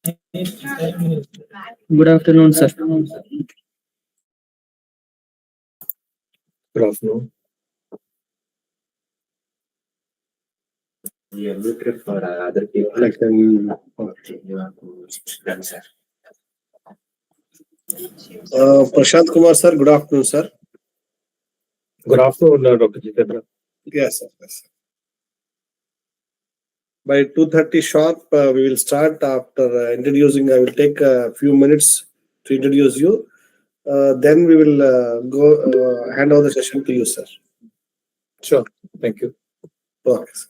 Good afternoon, sir. Good afternoon. We are muted for other people. Okay, you have to done, sir. Prashant Kumar, sir. Good afternoon, sir. Good afternoon, Dr. Jitendra. Yes, sir. Yes, sir. By 2:30 sharp, we will start. After introducing, I will take a few minutes to introduce you. Then we will hand over the session to you, sir. Sure. Thank you. Okay, sir.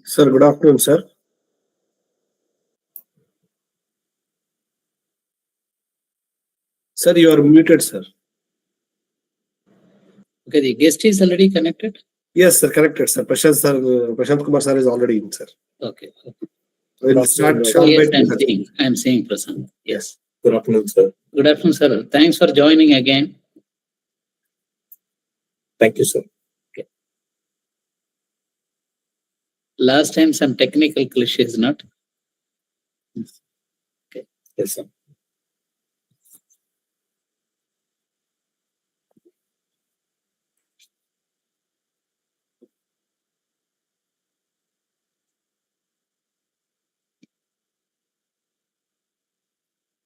Sir, good afternoon, sir. Sir, you are muted, sir. Okay, the guest is already connected. Yes, sir. Connected, sir. Prashant Kumar, sir is already in, sir. Okay. We'll start Oh, sharp yes, by I'm 2:30. seeing. I'm seeing Prashant. Yes. Good afternoon, sir. Good afternoon, sir. Thanks for joining again. Thank you, sir. Last time some technical cliches, not? Yes, sir.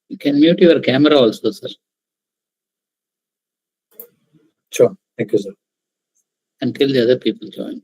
You can mute your camera also, sir. Sure. Thank you, sir. until the other people join.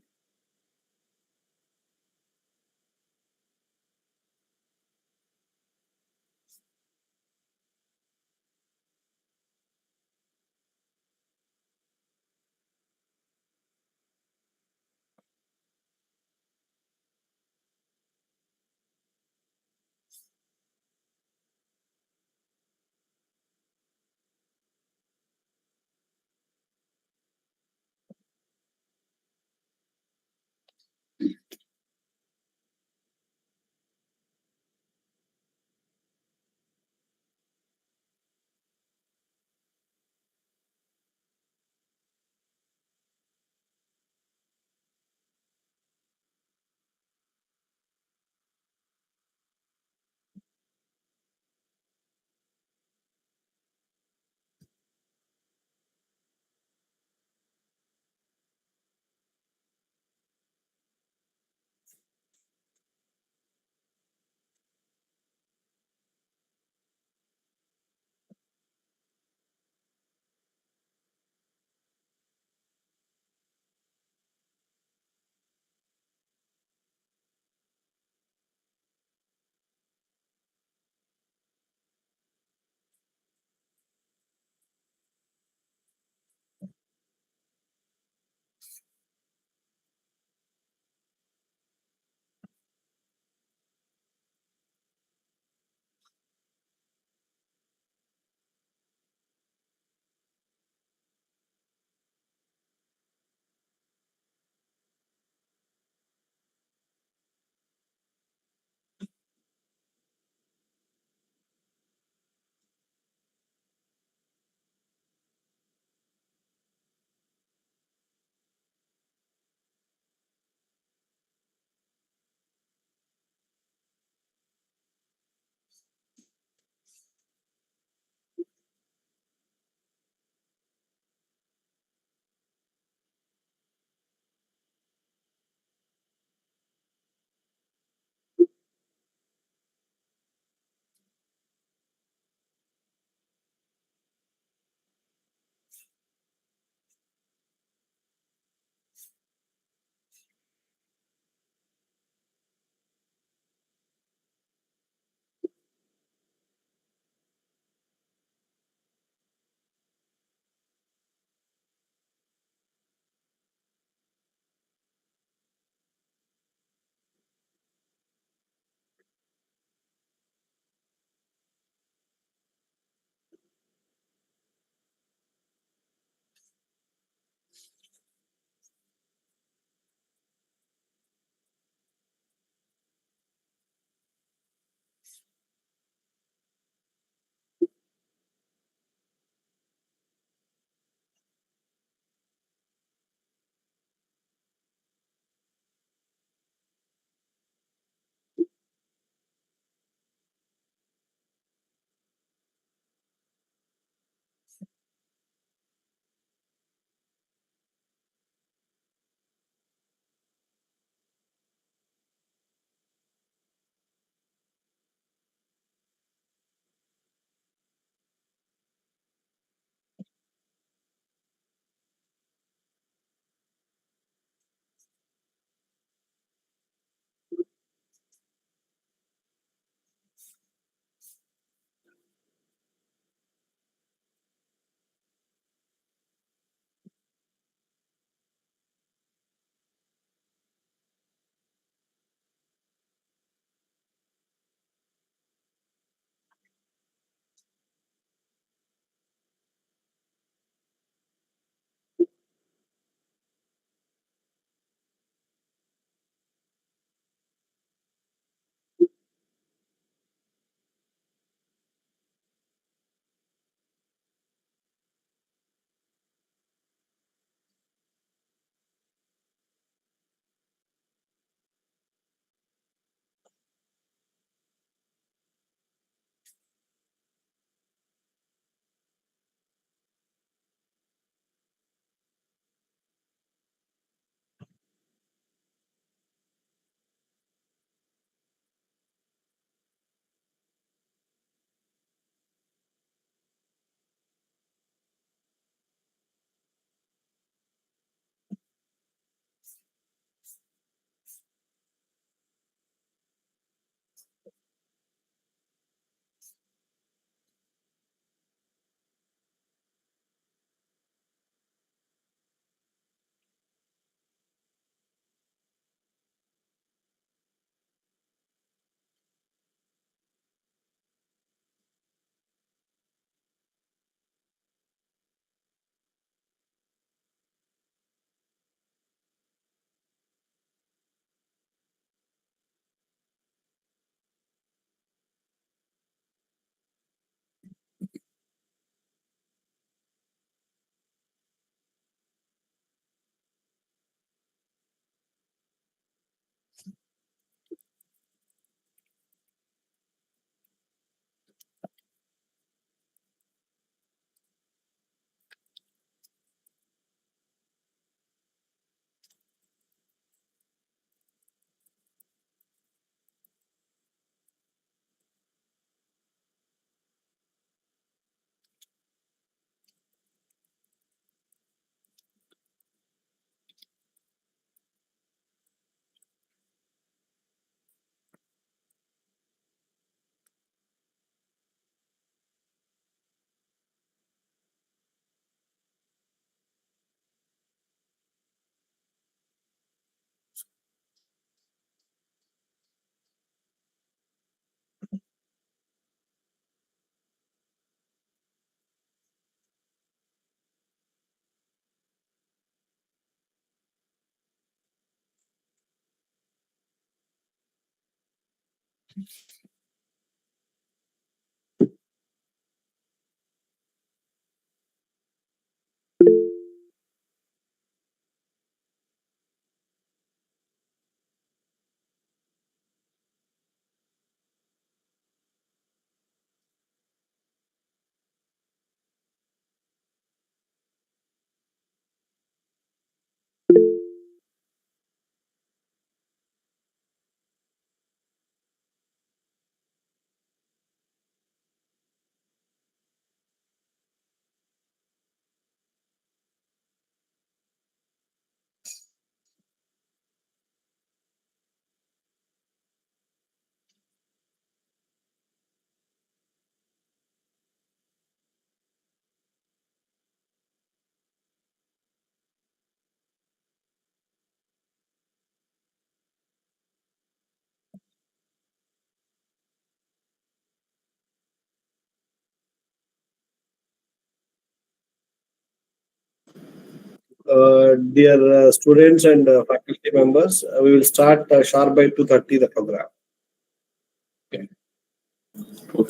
Dear students and faculty members, we will start sharp by 2:30 the program.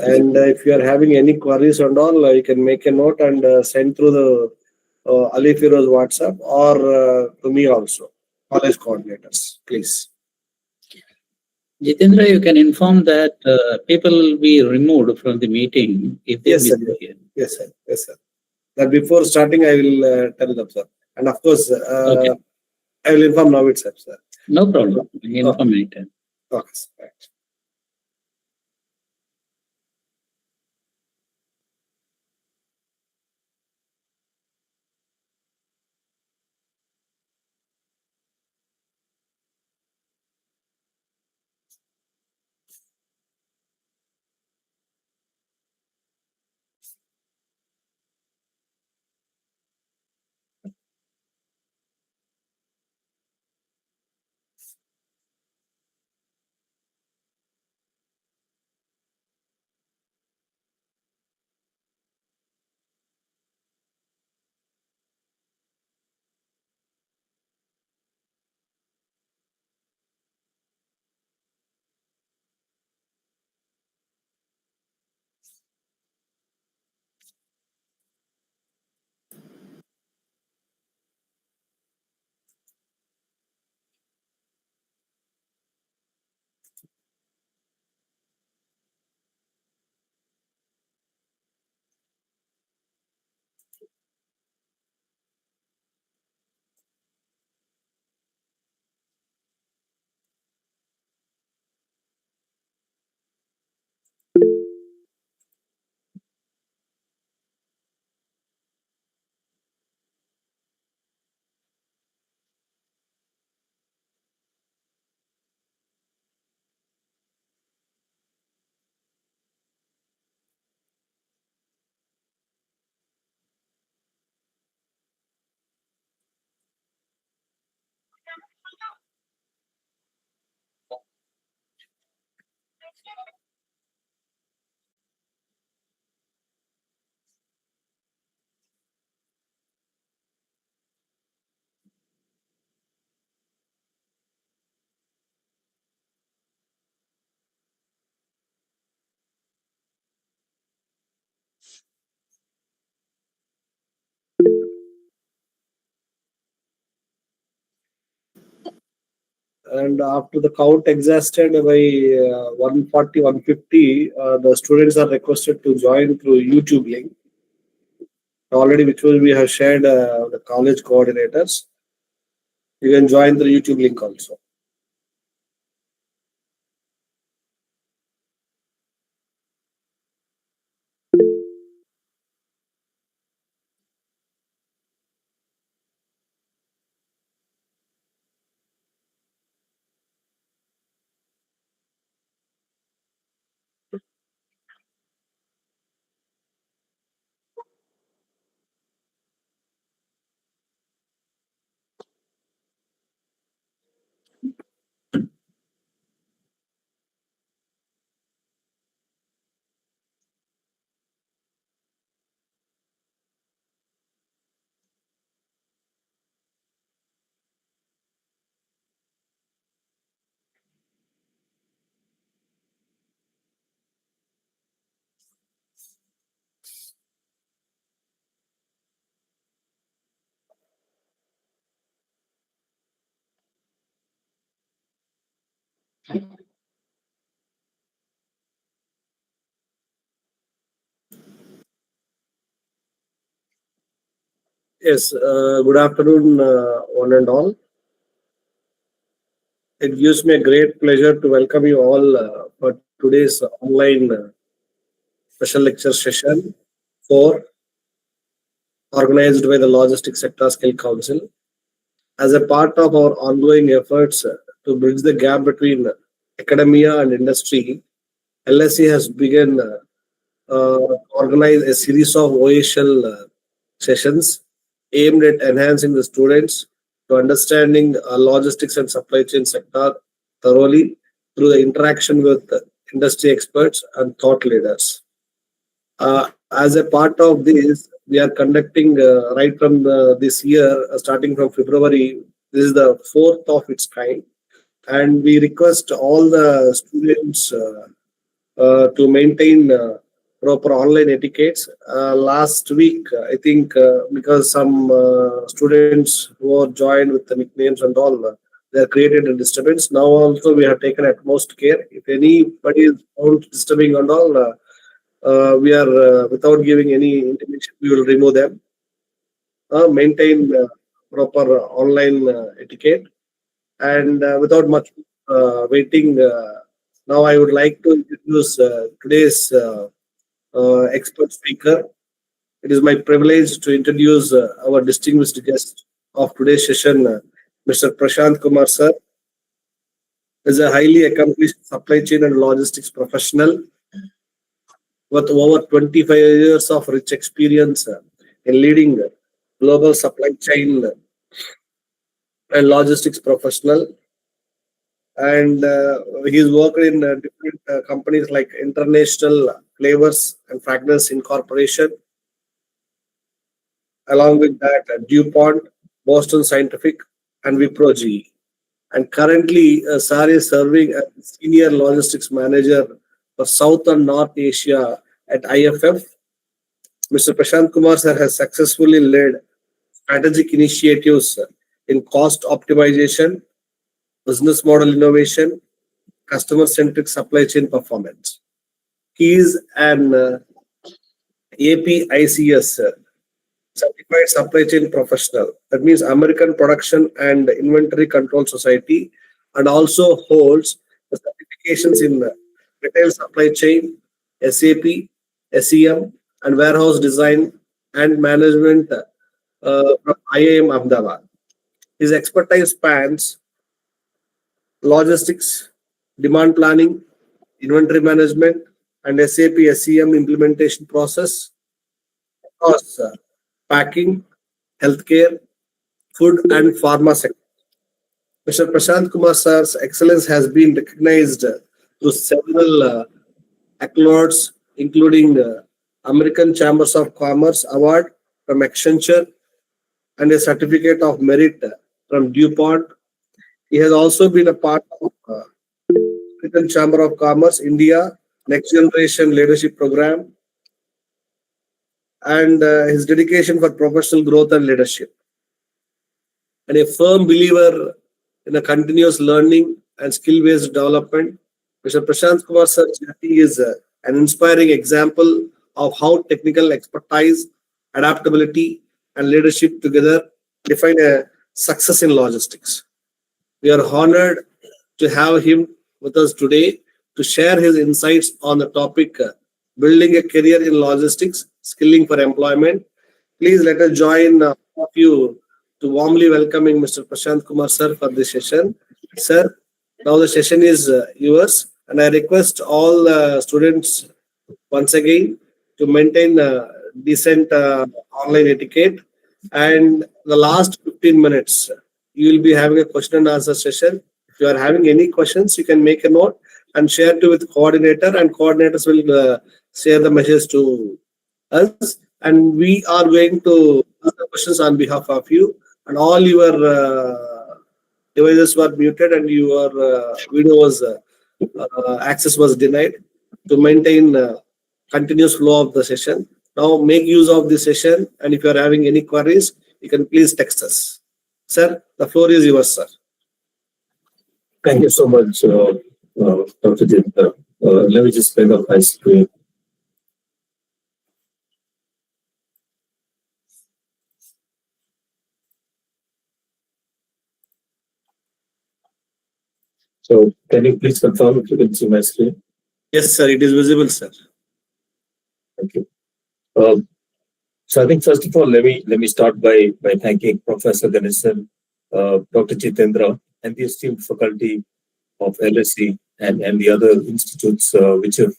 And if you are having any queries and all, you can make a note and send through the Ali Firoz WhatsApp or to me also, college coordinators, please. Jitendra, you can inform that people will be removed from the meeting if they Yes, miss sir. here. Yes, sir. Yes, sir. That before starting, I will tell them, sir. And of course, Okay. I will inform now itself, sir. No problem. Inform anytime. Okay, sir. Right. And after the count exhausted by 140, 150, the students are requested to join through YouTube link. Already, which will we have shared the college coordinators. You can join the YouTube link also. Yes, good afternoon, one and all. It gives me a great pleasure to welcome you all for today's online special lecture session 4 organized by the Logistics Sector Skill Council. As a part of our ongoing efforts to bridge the gap between academia and industry, LSE has begun organize a series of OHL sessions aimed at enhancing the students to understanding logistics and supply chain sector thoroughly through the interaction with industry experts and thought leaders. As a part of this, we are conducting right from this year, starting from February. This is the fourth of its kind, and we request all the students to maintain proper online etiquettes. Last week, I think, because some students who are joined with the nicknames and all, they have created a disturbance. Now also we have taken utmost care. If anybody is found disturbing and all, we are without giving any intimation, we will remove them. Maintain proper online etiquette, and without much waiting. Now I would like to introduce today's expert speaker. It is my privilege to introduce our distinguished guest of today's session, Mr. Prashant Kumar sir. Is a highly accomplished supply chain and logistics professional with over 25 years of rich experience in leading global supply chain and logistics professional. And he's worked in different companies like International Flavors and Fragrance Incorporation, along with that DuPont, Boston Scientific, and Wipro GE. And currently, Sar is serving as Senior Logistics Manager for South and North Asia at IFF. Mr. Prashant Kumar sir has successfully led strategic initiatives in cost optimization, business model innovation, customer-centric supply chain performance. He is an APICS certified supply chain professional. That means American Production and Inventory Control Society, and also holds the certifications in retail supply chain, SAP, SEM, and warehouse design and management from IIM Ahmedabad. His expertise spans logistics, demand planning, inventory management, and SAP SEM implementation process across packing, healthcare, food, and pharma sector. Mr. Prashant Kumar sir's excellence has been recognized through several accolades, including American Chambers of Commerce Award from Accenture and a Certificate of Merit from DuPont. He has also been a part of American Chamber of Commerce India Next Generation Leadership Program, and his dedication for professional growth and leadership. And a firm believer in a continuous learning and skill-based development, Mr. Prashant Kumar sir is an inspiring example of how technical expertise, adaptability, and leadership together define a success in logistics. We are honored to have him with us today to share his insights on the topic building a career in logistics, skilling for employment. Please let us join all of you to warmly welcoming Mr. Prashant Kumar sir for this session. Sir, now the session is yours, and I request all students once again to maintain decent online etiquette. And the last 15 minutes, you will be having a question and answer session. If you are having any questions, you can make a note and share it with coordinator, and coordinators will share the message to us. And we are going to ask the questions on behalf of you, and all your devices were muted and your video was access was denied to maintain continuous flow of the session. Now make use of the session, and if you are having any queries, you can please text us. Sir, the floor is yours, sir. Thank you so much, Dr. Jitendra. Let me just bring up my screen. So can you please confirm if you can see my screen? Yes, sir. It is visible, sir. Thank you. So I think first of all, let me start by thanking Professor Ganesan, Dr. Jitendra, and the esteemed faculty of LSE and the other institutes which have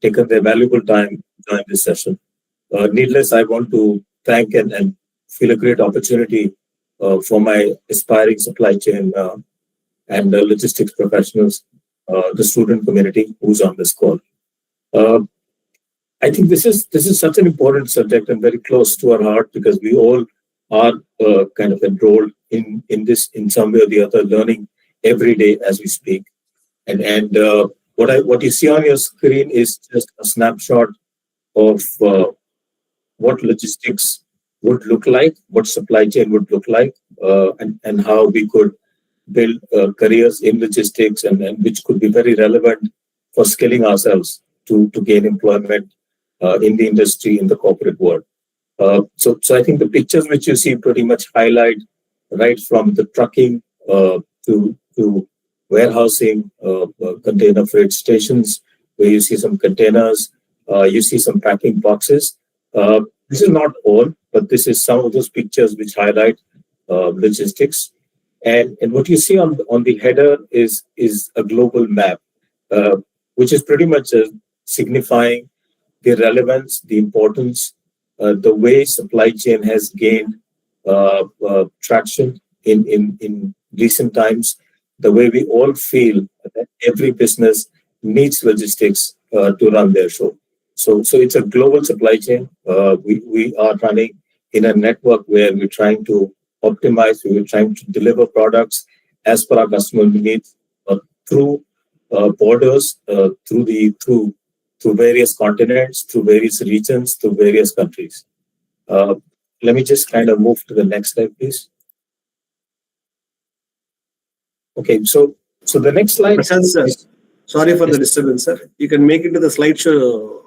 taken their valuable time to join this session. Needless, I want to thank and feel a great opportunity for my aspiring supply chain and logistics professionals, the student community who's on this call. Uh, I think this is such an important subject and very close to our heart because we all are kind of enrolled in this in some way or the other, learning every day as we speak. And what you see on your screen is just a snapshot of what logistics would look like, what supply chain would look like, and how we could build careers in logistics and which could be very relevant for skilling ourselves to gain employment in the industry, in the corporate world. So I think the pictures which you see pretty much highlight right from the trucking to warehousing, container freight stations, where you see some containers, you see some packing boxes. This is not all, but this is some of those pictures which highlight logistics. And what you see on the header is a global map, uh, which is pretty much signifying the relevance, the importance, the way supply chain has gained traction in recent times, the way we all feel that every business needs logistics to run their show. So it's a global supply chain. We are running in a network where we're trying to optimize, we're trying to deliver products as per our customer needs through borders, through various continents, through various regions, through various countries. Uh, Let me just kind of move to the next slide, please. Okay, so the next slide. Prashant, sir. Sorry for the disturbance, sir. You can make it to the slideshow.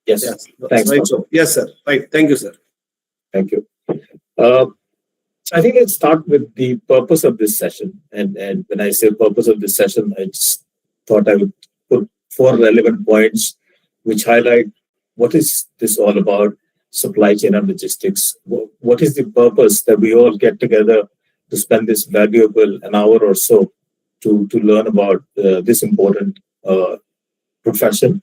Yes, thanks. Slideshow. Yes, sir. Right. Thank you, sir. Thank you. So I think let's start with the purpose of this session. And when I say purpose of this session, I just thought I would put 4 relevant points which highlight what is this all about, supply chain and logistics. What is the purpose that we all get together to spend this valuable an hour or so to learn about this important profession.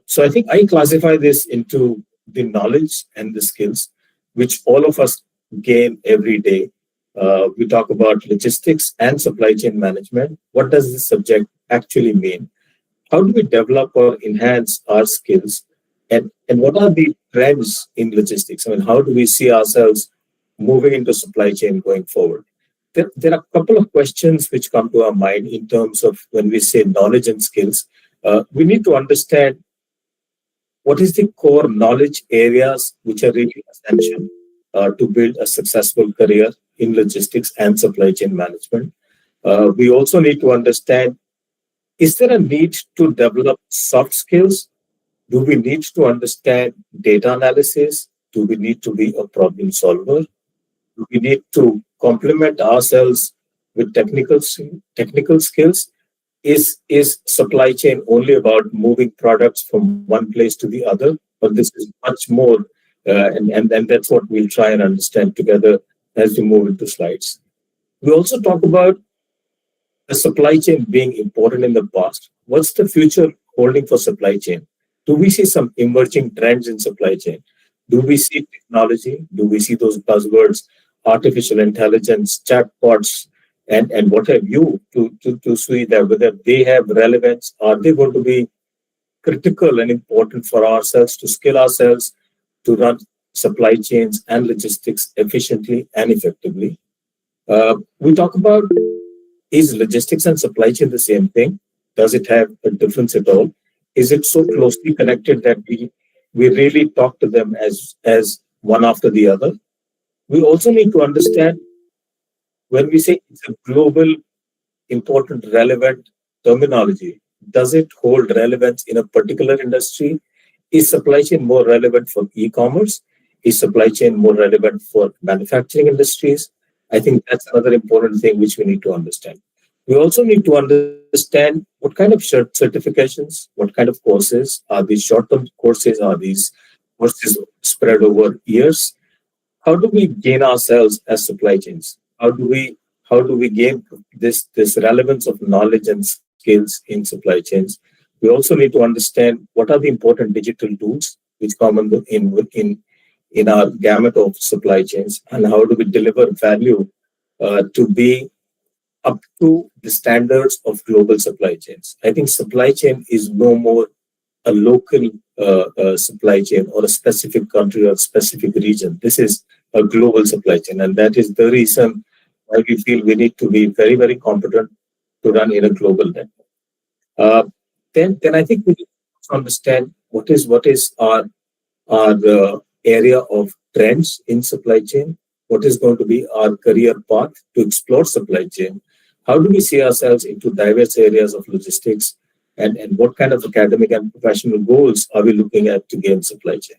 So I think I classify this into the knowledge and the skills which all of us gain every day. We talk about logistics and supply chain management. What does this subject actually mean? How do we develop or enhance our skills? And what are the trends in logistics? I mean, how do we see ourselves moving into supply chain going forward? There are a couple of questions which come to our mind in terms of when we say knowledge and skills. We need to understand what is the core knowledge areas which are really essential to build a successful career in logistics and supply chain management. We also need to understand, is there a need to develop soft skills? Do we need to understand data analysis? Do we need to be a problem solver? Do we need to complement ourselves with technical skills? Is supply chain only about moving products from one place to the other? But this is much more, and that's what we'll try and understand together as we move into slides. We also talk about the supply chain being important in the past. What's the future holding for supply chain? Do we see some emerging trends in supply chain? Do we see technology? Do we see those buzzwords, artificial intelligence, chatbots, and what have you to see that whether they have relevance? Are they going to be critical and important for ourselves to skill ourselves to run supply chains and logistics efficiently and effectively? We talk about, is logistics and supply chain the same thing? Does it have a difference at all? Is it so closely connected that we really talk to them as one after the other? We also need to understand when we say it's a global important, relevant terminology? Does it hold relevance in a particular industry? Is supply chain more relevant for e-commerce? Is supply chain more relevant for manufacturing industries? I think that's another important thing which we need to understand. We also need to understand what kind of certifications, what kind of courses are these short-term courses, are these courses spread over years? How do we gain ourselves as supply chains? How do we gain this relevance of knowledge and skills in supply chains? We also need to understand what are the important digital tools which come in our gamut of supply chains, and how do we deliver value to be up to the standards of global supply chains. I think supply chain is no more a local supply chain or a specific country or specific region. This is a global supply chain, and that is the reason why we feel we need to be very, very competent to run in a global network. Uh, then I think we need to understand what is our area of trends in supply chain. What is going to be our career path to explore supply chain? How do we see ourselves into diverse areas of logistics? And what kind of academic and professional goals are we looking at to gain supply chain?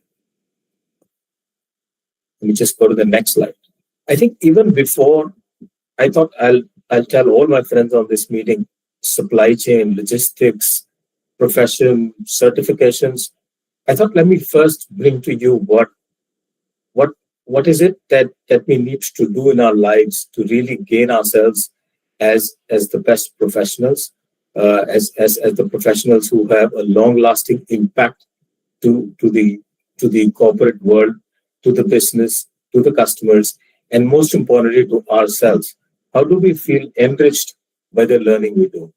Let me just go to the next slide. I think even before, I thought I'll tell all my friends on this meeting, supply chain, logistics, profession, certifications. I thought let me first bring to you what what is it that we need to do in our lives to really gain ourselves as the best professionals, as the professionals who have a long lasting impact to the corporate world, to the business, to the customers, and most importantly to ourselves. How do we feel enriched by the learning we do?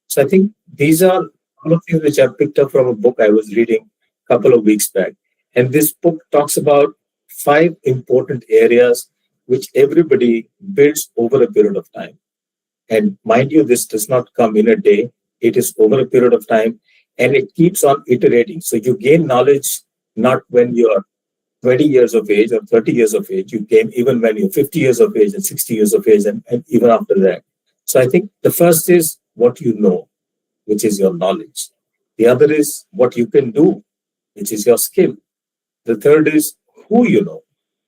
So I think these are all of things which I picked up from a book I was reading a couple of weeks back. And this book talks about 5 important areas which everybody builds over a period of time. And mind you, this does not come in a day. It is over a period of time, and it keeps on iterating. So you gain knowledge not when you're 20 years of age or 30 years of age. You gain even when you're 50 years of age and 60 years of age, and even after that. So I think the first is what you know, which is your knowledge. The other is what you can do, which is your skill. The third is who you know,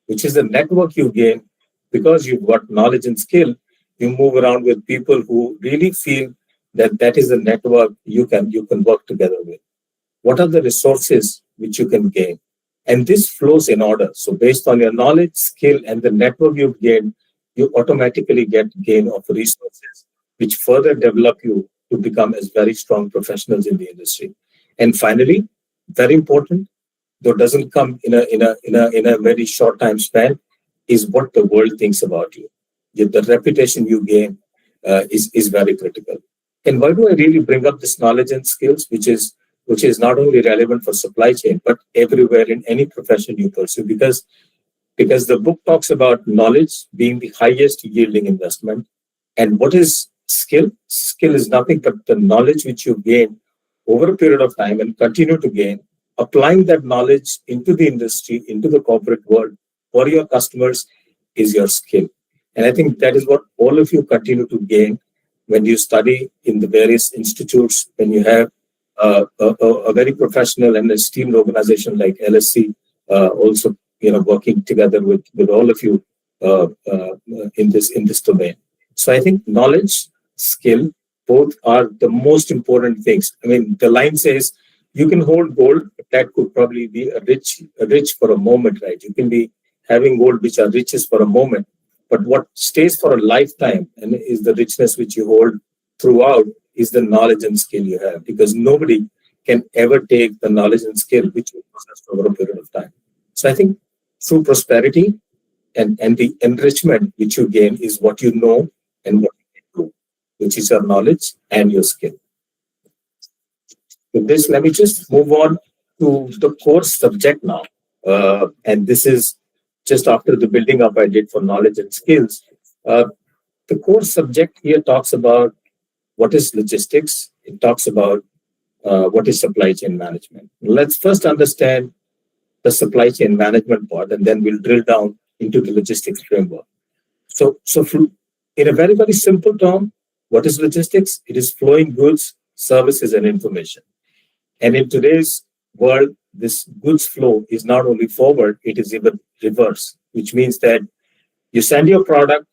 which is the network you gain. Because you've got knowledge and skill, you move around with people who really feel that is the network you can work together with. What are the resources which you can gain? And this flows in order. So based on your knowledge, skill, and the network you've gained, you automatically get gain of resources, which further develop you to become as very strong professionals in the industry. And finally, very important, though doesn't come in a very short time span, is what the world thinks about you. The reputation you gain is very critical. And why do I really bring up this knowledge and skills, which is not only relevant for supply chain, but everywhere in any profession you pursue? Because the book talks about knowledge being the highest yielding investment. And what is skill? Skill is nothing but the knowledge which you gain over a period of time and continue to gain, applying that knowledge into the industry, into the corporate world for your customers is your skill. And I think that is what all of you continue to gain when you study in the various institutes, when you have a very professional and esteemed organization like LSC, also working together with all of you in this domain. So I think knowledge, skill, both are the most important things. I mean, the line says you can hold gold, but that could probably be a rich for a moment, right? You can be having gold which are riches for a moment, but what stays for a lifetime and is the richness which you hold throughout is the knowledge and skill you have, because nobody can ever take the knowledge and skill which you possess over a period of time. So I think through prosperity and the enrichment which you gain is what you know and what you can do, which is your knowledge and your skill. With this, let me just move on to the course subject now. And this is just after the building up I did for knowledge and skills. The course subject here talks about what is logistics. It talks about what is supply chain management. Let's first understand the supply chain management part, and then we'll drill down into the logistics framework. So in a very, very simple term, What is logistics? It is flowing goods, services, and information. And in today's world, this goods flow is not only forward, it is even reverse, which means that you send your product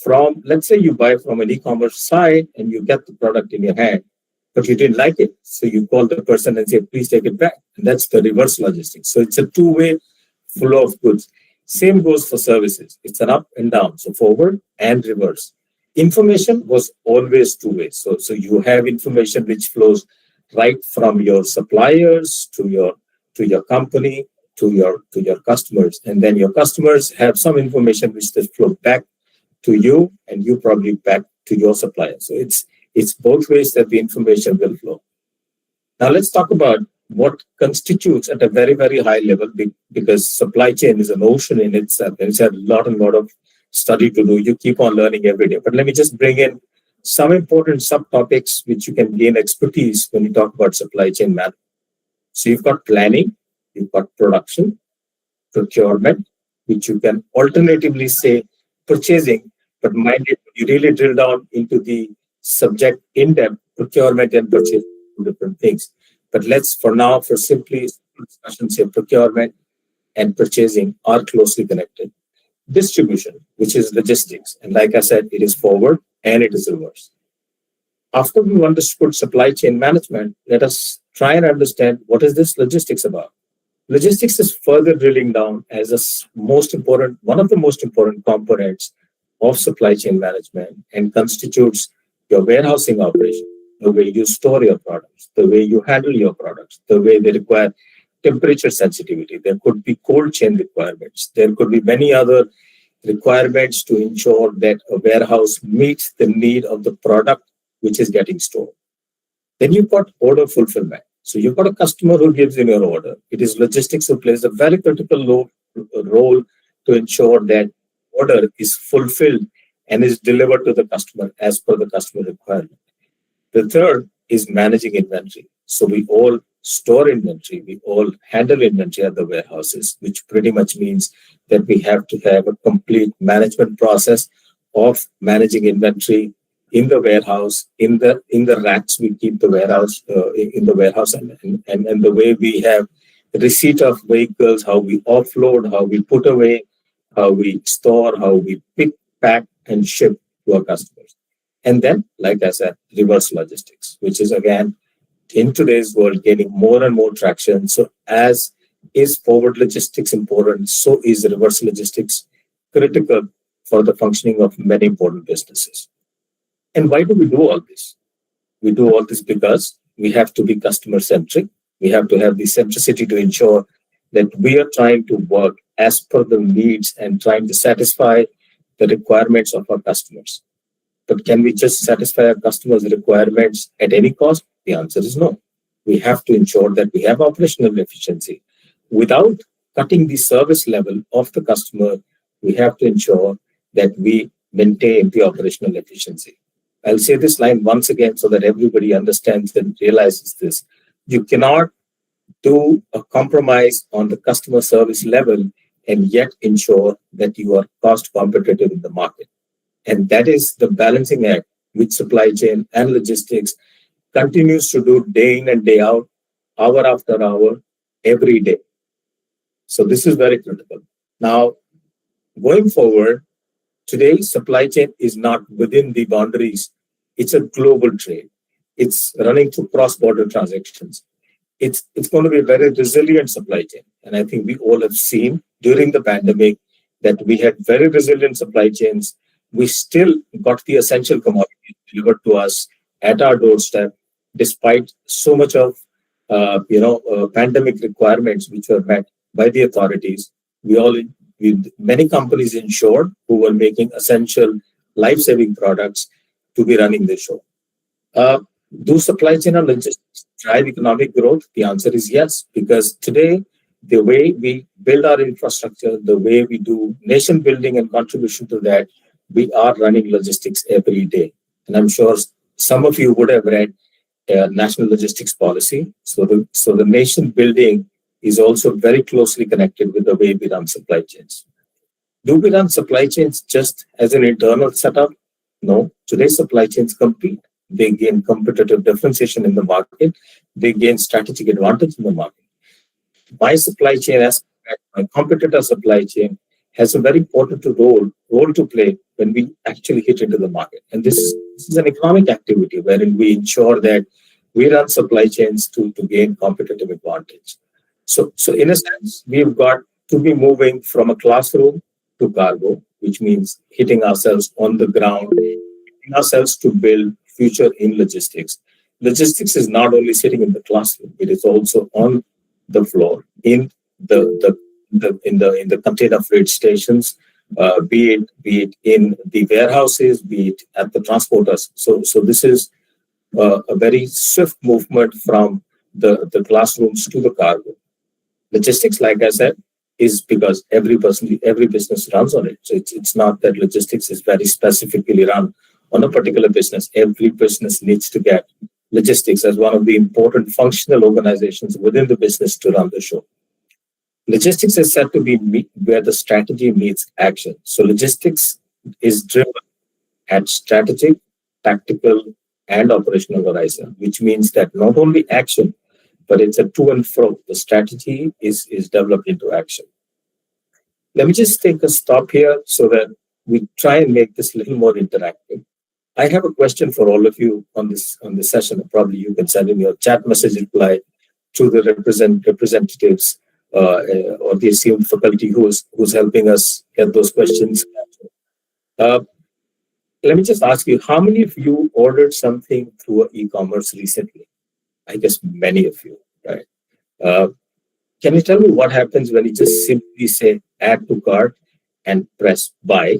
from, let's say you buy from an e-commerce site and you get the product in your hand, but you didn't like it. So you call the person and say, please take it back. And that's the reverse logistics. So it's a two-way flow of goods. Same goes for services. It's an up and down, so forward and reverse. Information was always two ways. So you have information which flows right from your suppliers to your company to your customers, and then your customers have some information which they flow back to you, and you probably back to your supplier. So it's both ways that the information will flow. Now let's talk about what constitutes at a very, very high level, because supply chain is an ocean in itself. There's a lot of study to do. You keep on learning every day. But let me just bring in some important subtopics which you can gain expertise when you talk about supply chain management. So you've got planning, you've got production, procurement, which you can alternatively say purchasing, but mind it, you really drill down into the subject in depth. Procurement and purchase, two different things. But let's, for now, for simply discussion, say procurement and purchasing are closely connected. Distribution, which is logistics. And like I said, it is forward and it is reverse. After we've understood supply chain management, let us try and understand what is this logistics about. Logistics is further drilling down as one of the most important components of supply chain management, and constitutes your warehousing operation, the way you store your products, the way you handle your products, the way they require temperature sensitivity. There could be cold chain requirements. There could be many other requirements to ensure that a warehouse meets the need of the product which is getting stored. Then you've got order fulfillment. So you've got a customer who gives in your order. It is logistics who plays a very critical role to ensure that order is fulfilled and is delivered to the customer as per the customer requirement. The third is managing inventory. So we all store inventory, we all handle inventory at the warehouses, which pretty much means that we have to have a complete management process of managing inventory in the warehouse, in the racks we keep the warehouse in the warehouse, and the way we have receipt of vehicles, how we offload, how we put away, how we store, how we pick, pack, and ship to our customers. And then, like I said, reverse logistics, which is again in today's world gaining more and more traction. So as is forward logistics important, so is reverse logistics critical for the functioning of many important businesses. And why do we do all this? We do all this because we have to be customer centric. We have to have the centricity to ensure that we are trying to work as per the needs and trying to satisfy the requirements of our customers. But can we just satisfy our customers' requirements at any cost? The answer is no. We have to ensure that we have operational efficiency. Without cutting the service level of the customer, we have to ensure that we maintain the operational efficiency. I'll say this line once again so that everybody understands and realizes this. You cannot do a compromise on the customer service level and yet ensure that you are cost competitive in the market. And that is the balancing act which supply chain and logistics continues to do day in and day out, hour after hour, every day. So this is very critical. Now, going forward, today, supply chain is not within the boundaries. It's a global trade. It's running through cross-border transactions. It's going to be a very resilient supply chain. And I think we all have seen during the pandemic that we had very resilient supply chains. We still got the essential commodities delivered to us at our doorstep, despite so much of pandemic requirements which were met by the authorities. Many companies ensured who were making essential life-saving products to be running the show. Do supply chain and logistics drive economic growth? The answer is yes, because today, the way we build our infrastructure, the way we do nation building and contribution to that, we are running logistics every day. And I'm sure some of you would have read National Logistics Policy. So the nation building is also very closely connected with the way we run supply chains. Do we run supply chains just as an internal setup? No, today's supply chains compete. They gain competitive differentiation in the market. They gain strategic advantage in the market. My supply chain, as my competitor supply chain, has a very important role to play when we actually hit into the market. And this is an economic activity wherein we ensure that we run supply chains to gain competitive advantage. So in a sense, we've got to be moving from a classroom to cargo, which means hitting ourselves on the ground, hitting ourselves to build future in logistics. Logistics is not only sitting in the classroom; it is also on the floor in the container freight stations, be it in the warehouses, be it at the transporters. So this is a very swift movement from the classrooms to the cargo. Logistics, like I said, is because every business runs on it. So it's not that logistics is very specifically run on a particular business. Every business needs to get logistics as one of the important functional organizations within the business to run the show. Logistics is said to be where the strategy meets action. So logistics is driven at strategic, tactical, and operational horizon, which means that not only action, but it's a to and fro. The strategy is developed into action. Let me just take a stop here so that we try and make this a little more interactive. I have a question for all of you on this session. Probably you can send in your chat message reply to the representatives or the assumed faculty who's helping us get those questions. Let me just ask you, how many of you ordered something through e-commerce recently? I guess many of you, right? Can you tell me what happens when you just simply say add to cart and press buy?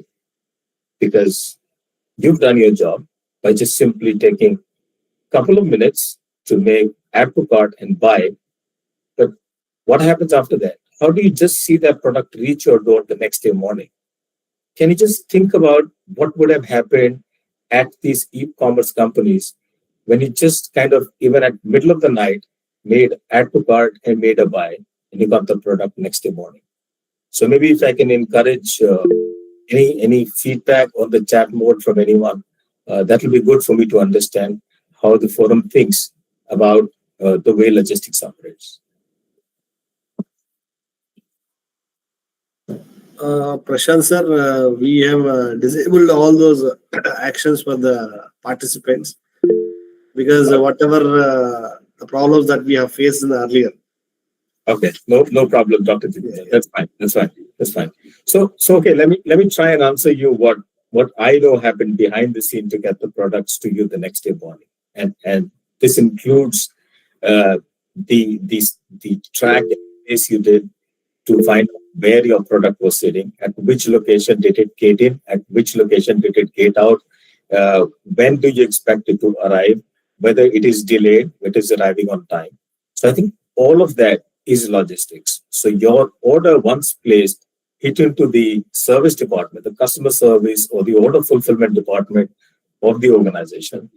Because you've done your job by just simply taking a couple of minutes to make add to cart and buy. But what happens after that? How do you just see that product reach your door the next day morning? Can you just think about what would have happened at these e-commerce companies when you just kind of, even at middle of the night, made add to cart and made a buy, and you got the product next day morning? So maybe if I can encourage any feedback on the chat mode from anyone, that will be good for me to understand how the forum thinks about the way logistics operates. Prashant sir, we have disabled all those actions for the participants because whatever the problems that we have faced in earlier. Okay, no problem, Dr. Jitendra. That's fine. So okay, let me try and answer you what I know happened behind the scene to get the products to you the next day morning, and this includes the track case you did to find where your product was sitting, at which location did it get in, at which location did it get out, when do you expect it to arrive, whether it is delayed, it is arriving on time. So I think all of that is logistics. So your order, once placed, hit into the service department, the customer service or the order fulfillment department of the organization,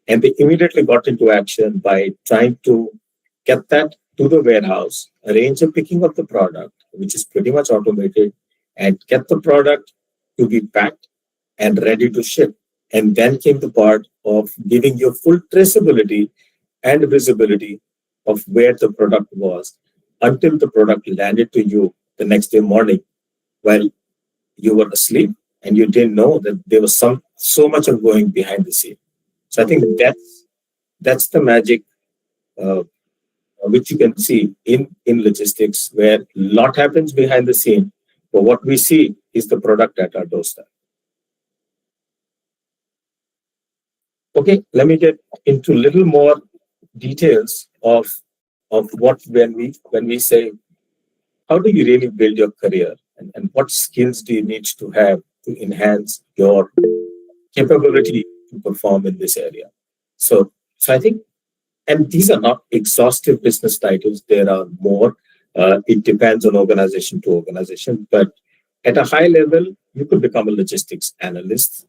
and they immediately got into action by trying to get that to the warehouse, arrange a picking of the product, which is pretty much automated, and get the product to be packed and ready to ship. And then came the part of giving you full traceability and visibility of where the product was until the product landed to you the next day morning while you were asleep and you didn't know that there was so much of going behind the scene. So I think that's the magic which you can see in logistics, where a lot happens behind the scene, but what we see is the product at our doorstep. Okay, let me get into a little more details of what when we say, how do you really build your career, and what skills do you need to have to enhance your capability to perform in this area? So I think, and these are not exhaustive business titles, there are more. It depends on organization to organization, but at a high level, you could become a logistics analyst,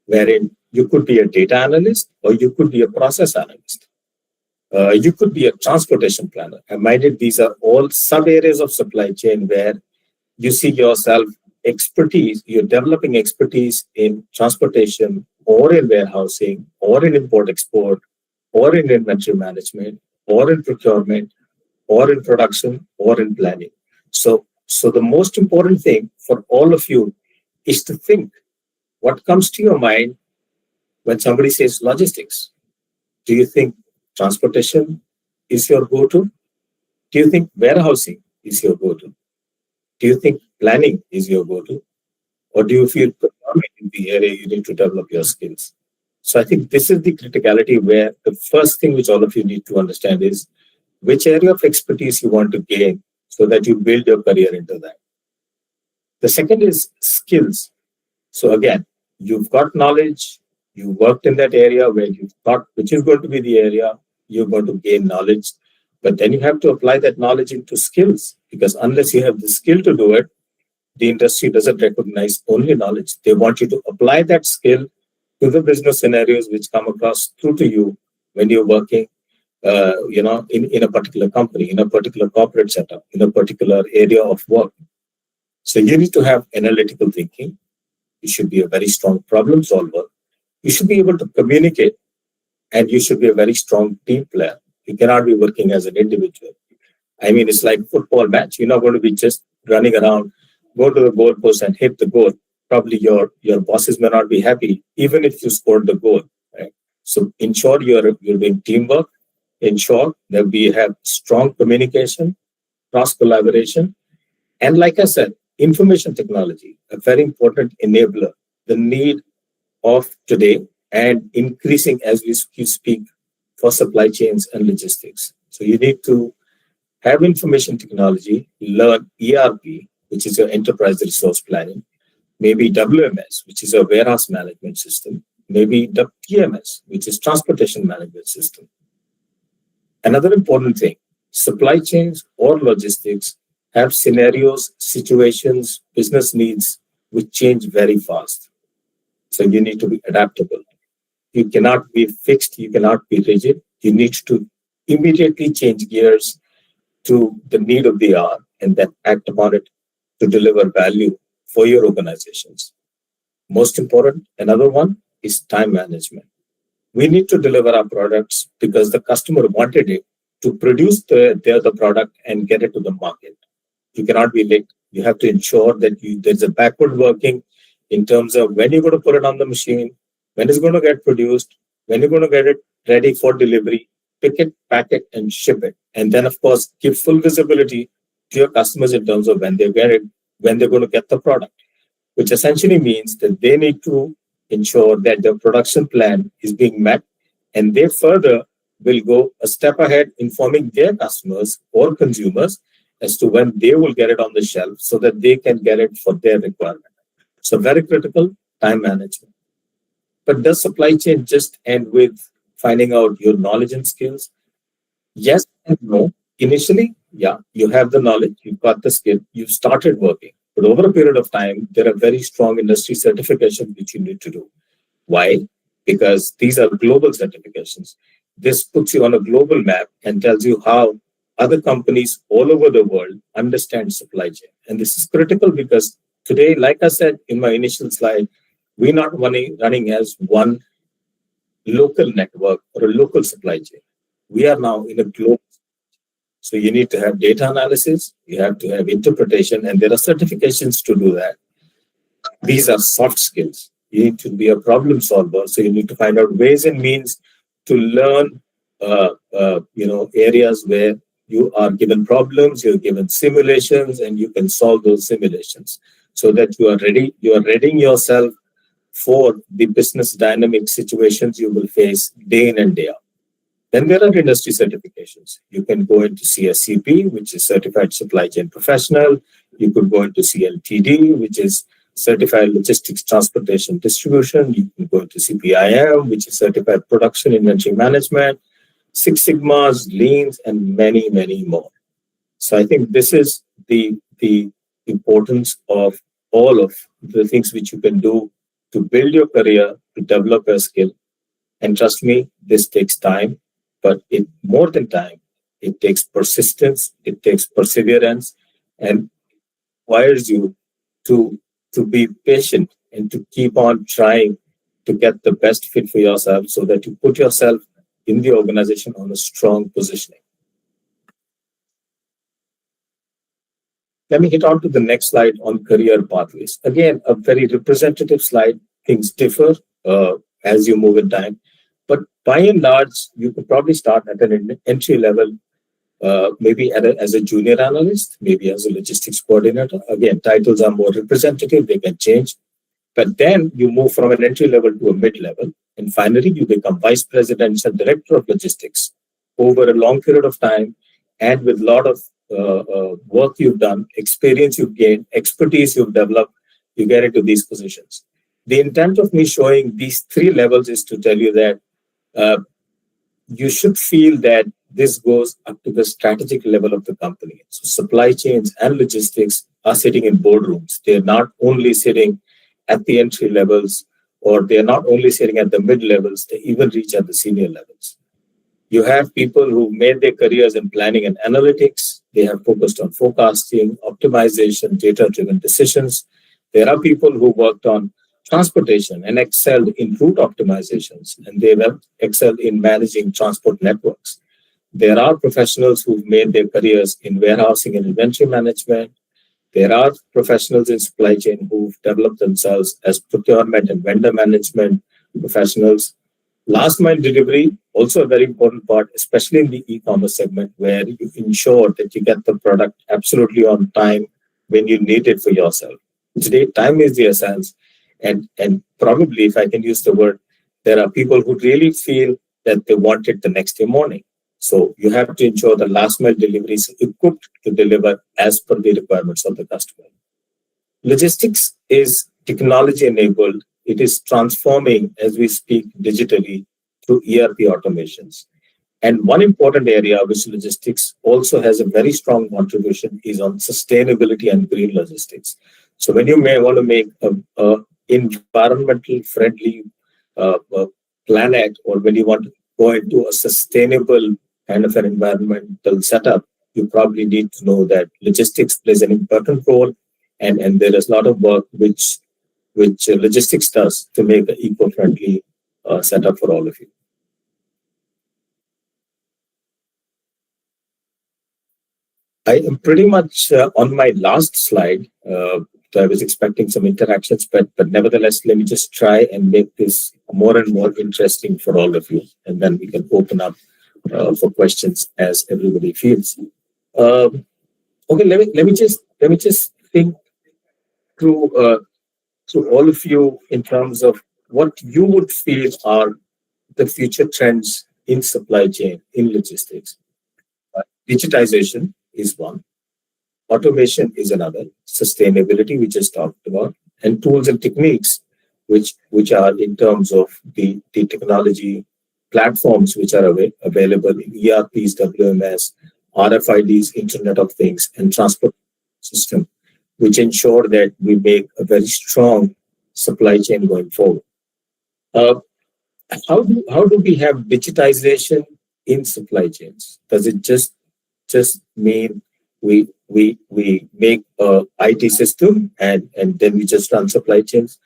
wherein you could be a data analyst or you could be a process analyst. You could be a transportation planner. And minded, these are all sub areas of supply chain where you see yourself expertise, you're developing expertise in transportation or in warehousing or in import export or in inventory management or in procurement or in production or in planning. So the most important thing for all of you is to think what comes to your mind when somebody says logistics. Do you think transportation is your go-to? Do you think warehousing is your go-to? Do you think planning is your go-to? Or do you feel procurement in the area you need to develop your skills? So I think this is the criticality where the first thing which all of you need to understand is which area of expertise you want to gain so that you build your career into that. The second is skills. So again, you've got knowledge, you worked in that area where you thought which is going to be the area you're going to gain knowledge. But then you have to apply that knowledge into skills, because unless you have the skill to do it, the industry doesn't recognize only knowledge. They want you to apply that skill to the business scenarios which come across through to you when you're working, in a particular company, in a particular corporate setup, in a particular area of work. So you need to have analytical thinking. You should be a very strong problem solver. You should be able to communicate, and you should be a very strong team player. You cannot be working as an individual. I mean, it's like a football match. You're not going to be just running around, go to the goalpost and hit the goal. Probably your bosses may not be happy, even if you scored the goal. Right? So ensure you're doing teamwork. Ensure that we have strong communication, cross collaboration, and like I said, information technology, a very important enabler. The need of today and increasing as we speak for supply chains and logistics. So you need to have information technology, learn ERP, which is your enterprise resource planning, maybe WMS, which is a warehouse management system, maybe the TMS, which is transportation management system. Another important thing, supply chains or logistics have scenarios, situations, business needs which change very fast. So you need to be adaptable. You cannot be fixed, you cannot be rigid. You need to immediately change gears to the need of the hour and then act upon it to deliver value for your organizations. Most important, another one is time management. We need to deliver our products because the customer wanted it to produce the product and get it to the market. You cannot be late. You have to ensure that there's a backward working in terms of when you're going to put it on the machine, when it's going to get produced, when you're going to get it ready for delivery, pick it, pack it, and ship it. And then, of course, give full visibility to your customers in terms of when they get it, when they're going to get the product, which essentially means that they need to ensure that their production plan is being met, and they further will go a step ahead, informing their customers or consumers as to when they will get it on the shelf so that they can get it for their requirement. So very critical, time management. But does supply chain just end with finding out your knowledge and skills? Yes and no. Initially, yeah, you have the knowledge, you've got the skill, you've started working. But over a period of time, there are very strong industry certifications which you need to do. Why? Because these are global certifications. This puts you on a global map and tells you how other companies all over the world understand supply chain. And this is critical because today, like I said in my initial slide, we're not running as one local network or a local supply chain. We are now in a global. So you need to have data analysis, you have to have interpretation, and there are certifications to do that. These are soft skills. You need to be a problem solver. So you need to find out ways and means to learn, areas where you are given problems, you're given simulations, and you can solve those simulations so that you are ready. You are readying yourself for the business dynamic situations you will face day in and day out. Then there are industry certifications. You can go into CSCP, which is Certified Supply Chain Professional. You could go into CLTD, which is Certified Logistics Transportation Distribution. You can go into CPIM, which is Certified Production Inventory Management, Six Sigmas, Leans, and many, many more. So I think this is the importance of all of the things which you can do to build your career, to develop your skill. And trust me, this takes time. But more than time, it takes persistence, it takes perseverance, and requires you to to be patient and to keep on trying to get the best fit for yourself so that you put yourself in the organization on a strong positioning. Let me hit on to the next slide on career pathways. Again, a very representative slide. Things differ as you move in time. But by and large, you could probably start at an entry level, maybe as a junior analyst, maybe as a logistics coordinator. Again, titles are more representative, they can change. But then you move from an entry level to a mid level. And finally, you become vice president and director of logistics over a long period of time. And with a lot of work you've done, experience you've gained, expertise you've developed, you get into these positions. The intent of me showing these three levels is to tell you that you should feel that this goes up to the strategic level of the company. So supply chains and logistics are sitting in boardrooms. They're not only sitting at the entry levels, or they're not only sitting at the mid levels, they even reach at the senior levels. You have people who made their careers in planning and analytics. They have focused on forecasting, optimization, data-driven decisions. There are people who worked on transportation and excelled in route optimizations, and they have excelled in managing transport networks. There are professionals who've made their careers in warehousing and inventory management. There are professionals in supply chain who've developed themselves as procurement and vendor management professionals. Last mile delivery, also a very important part, especially in the e-commerce segment, where you ensure that you get the product absolutely on time when you need it for yourself. Today, time is the essence. And probably, if I can use the word, there are people who really feel that they want it the next day morning. So you have to ensure the last mile delivery is equipped to deliver as per the requirements of the customer. Logistics is technology enabled. It is transforming as we speak digitally through ERP automations. And one important area which logistics also has a very strong contribution is on sustainability and green logistics. So when you may want to make a environmental friendly planet, or when you want to go into a sustainable kind of an environmental setup, you probably need to know that logistics plays an important role, and there is a lot of work which logistics does to make an eco-friendly setup for all of you. I am pretty much on my last slide. I was expecting some interactions, but nevertheless, let me just try and make this more and more interesting for all of you, and then we can open up for questions as everybody feels. Okay, let me just think through all of you in terms of what you would feel are the future trends in supply chain, in logistics. Digitization is one. Automation is another. Sustainability, we just talked about, and tools and techniques, which are in terms of the technology platforms which are available in ERPs, WMS, RFIDs, Internet of Things, and transport system, which ensure that we make a very strong supply chain going forward. How do we have digitization in supply chains? Does it just mean we make a IT system and then we just run supply chains?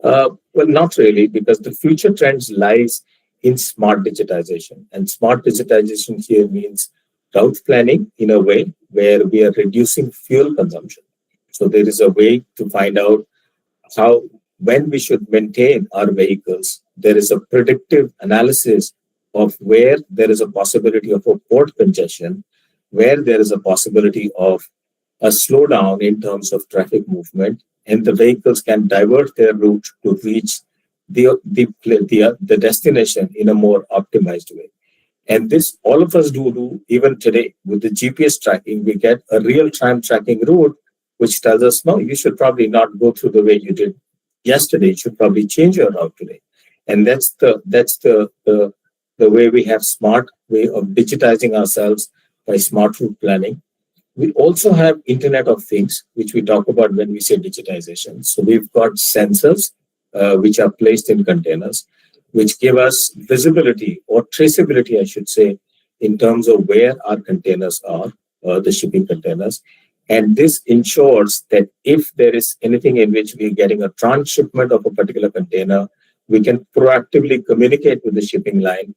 Well, not really, because the future trends lies in smart digitization. And smart digitization here means route planning in a way where we are reducing fuel consumption. So there is a way to find out when we should maintain our vehicles. There is a predictive analysis of where there is a possibility of a port congestion, where there is a possibility of a slowdown in terms of traffic movement, and the vehicles can divert their route to reach the destination in a more optimized way. And this, all of us do even today with the GPS tracking. We get a real-time tracking route, which tells us, no, you should probably not go through the way you did yesterday. You should probably change your route today. And that's the way we have smart way of digitizing ourselves by smart route planning. We also have Internet of Things, which we talk about when we say digitization. So we've got sensors, which are placed in containers, which give us visibility or traceability, I should say, in terms of where our containers are, the shipping containers. And this ensures that if there is anything in which we're getting a transshipment of a particular container, we can proactively communicate with the shipping line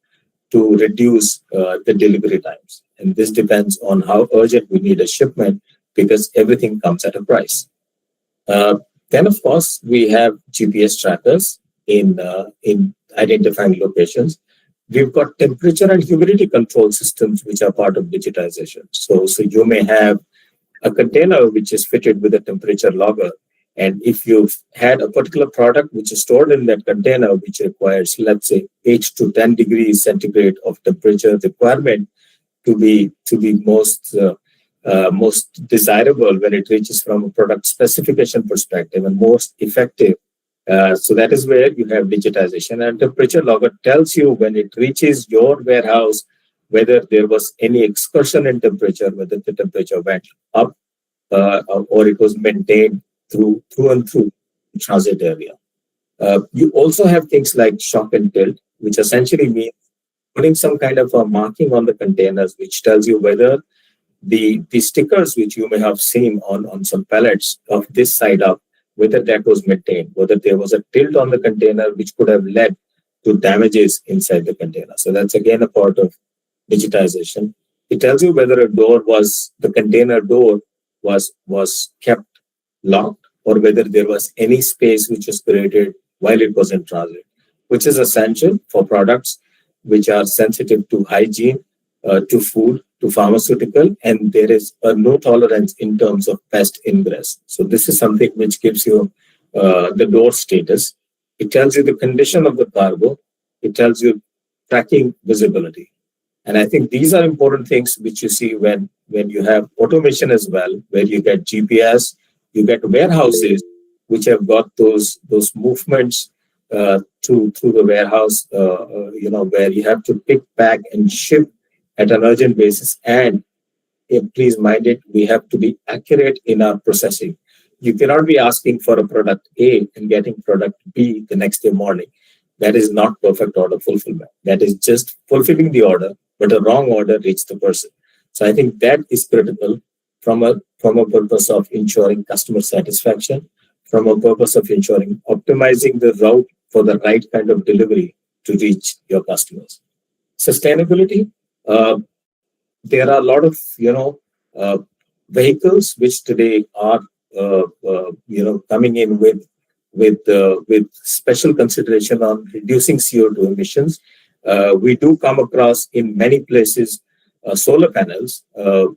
to reduce the delivery times. And this depends on how urgent we need a shipment, because everything comes at a price. Then, of course, we have GPS trackers in identifying locations. We've got temperature and humidity control systems, which are part of digitization. So you may have a container which is fitted with a temperature logger. And if you've had a particular product which is stored in that container, which requires, let's say, 8 to 10 degrees centigrade of temperature requirement to be most desirable when it reaches from a product specification perspective and most effective. So that is where you have digitization, and temperature logger tells you when it reaches your warehouse whether there was any excursion in temperature, whether the temperature went up or it was maintained through and through the transit area. You also have things like shock and tilt, which essentially means putting some kind of a marking on the containers, which tells you whether the stickers which you may have seen on some pallets of this side up, whether that was maintained, whether there was a tilt on the container which could have led to damages inside the container. So that's again a part of digitization. It tells you whether the container door was kept locked, or whether there was any space which was created while it was in transit, which is essential for products which are sensitive to hygiene, to food, to pharmaceutical, and there is a no tolerance in terms of pest ingress. So this is something which gives you the door status. It tells you the condition of the cargo. It tells you tracking visibility. And I think these are important things which you see when you have automation as well, where you get GPS, you get warehouses which have got those movements through the warehouse, where you have to pick, pack, and ship at an urgent basis. And please mind it, we have to be accurate in our processing. You cannot be asking for a product A and getting product B the next day morning. That is not perfect order fulfillment. That is just fulfilling the order, but a wrong order reached the person. So I think that is critical from a purpose of ensuring customer satisfaction, from a purpose of ensuring optimizing the route for the right kind of delivery to reach your customers. Sustainability. There are a lot of vehicles which today are coming in with special consideration on reducing CO2 emissions. We do come across in many places solar panels,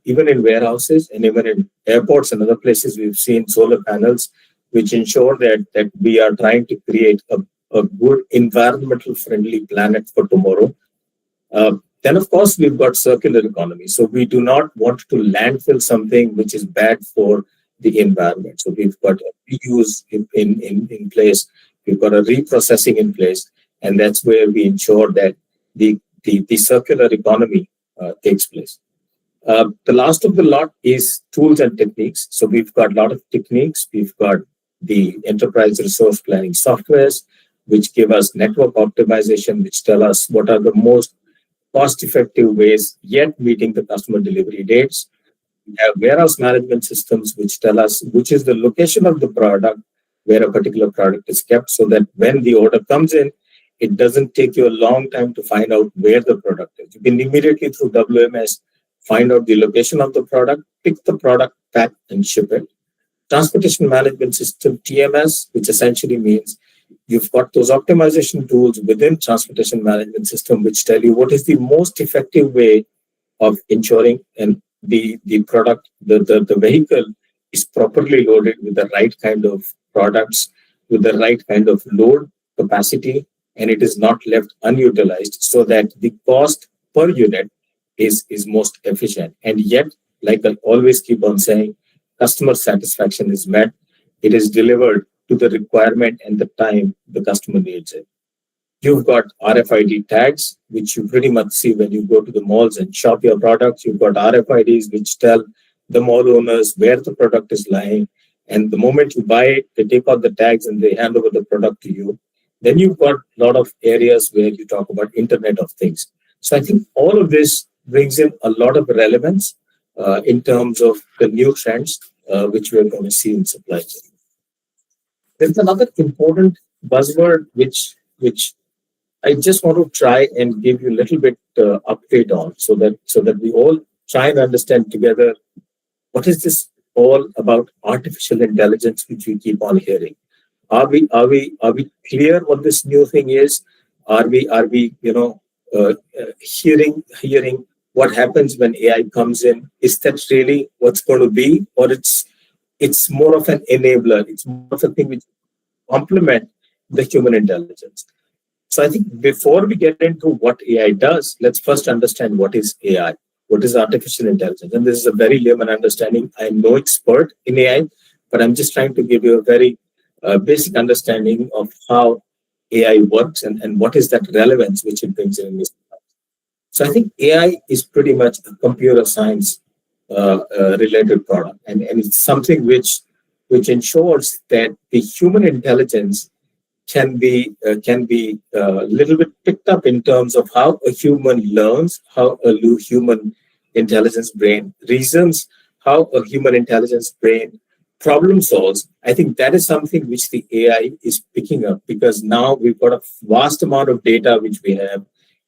even in warehouses and even in airports and other places. We've seen solar panels which ensure that we are trying to create a good environmental friendly planet for tomorrow. Then, of course, we've got circular economy. So we do not want to landfill something which is bad for the environment. So we've got a reuse in place. We've got a reprocessing in place. And that's where we ensure that the circular economy takes place. The last of the lot is tools and techniques. So we've got a lot of techniques. We've got the enterprise resource planning softwares, which give us network optimization, which tell us what are the most cost-effective ways yet meeting the customer delivery dates. We have warehouse management systems which tell us which is the location of the product where a particular product is kept, so that when the order comes in, it doesn't take you a long time to find out where the product is. You can immediately through WMS find out the location of the product, pick the product, pack, and ship it. Transportation management system, TMS, which essentially means you've got those optimization tools within transportation management system which tell you what is the most effective way of ensuring and the product, the vehicle is properly loaded with the right kind of products, with the right kind of load capacity, and it is not left unutilized, so that the cost per unit is most efficient. And yet, like I always keep on saying, customer satisfaction is met. It is delivered to the requirement and the time the customer needs it. You've got RFID tags, which you pretty much see when you go to the malls and shop your products. You've got RFIDs, which tell the mall owners where the product is lying. And the moment you buy it, they take out the tags and they hand over the product to you. Then you've got a lot of areas where you talk about Internet of Things. So I think all of this brings in a lot of relevance in terms of the new trends which we are going to see in supply chain. There's another important buzzword which I just want to try and give you a little bit update on, so that we all try and understand together what is this all about artificial intelligence, which we keep on hearing. Are we clear what this new thing is? Are we hearing what happens when AI comes in? Is that really what's going to be, or it's more of an enabler? It's more of a thing which complement the human intelligence. So I think before we get into what AI does, let's first understand what is AI, what is artificial intelligence. And this is a very layman understanding. I'm no expert in AI, but I'm just trying to give you a very basic understanding of how AI works and what is that relevance which it brings in this. So I think AI is pretty much a computer science related product, and it's something which ensures that the human intelligence can be a little bit picked up in terms of how a human learns, how a human intelligence brain reasons, how a human intelligence brain problem solves. I think that is something which the AI is picking up, because now we've got a vast amount of data which we have,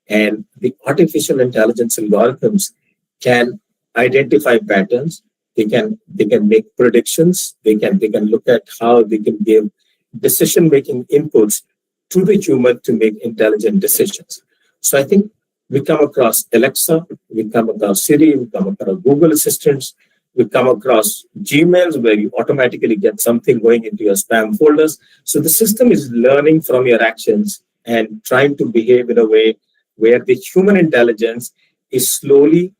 and the artificial intelligence algorithms can identify patterns. They can make predictions. They can look at how they can give decision-making inputs to the human to make intelligent decisions. So I think we come across Alexa, we come across Siri, we come across Google Assistants, we come across Gmails where you automatically get something going into your spam folders. So the system is learning from your actions and trying to behave in a way where the human intelligence is slowly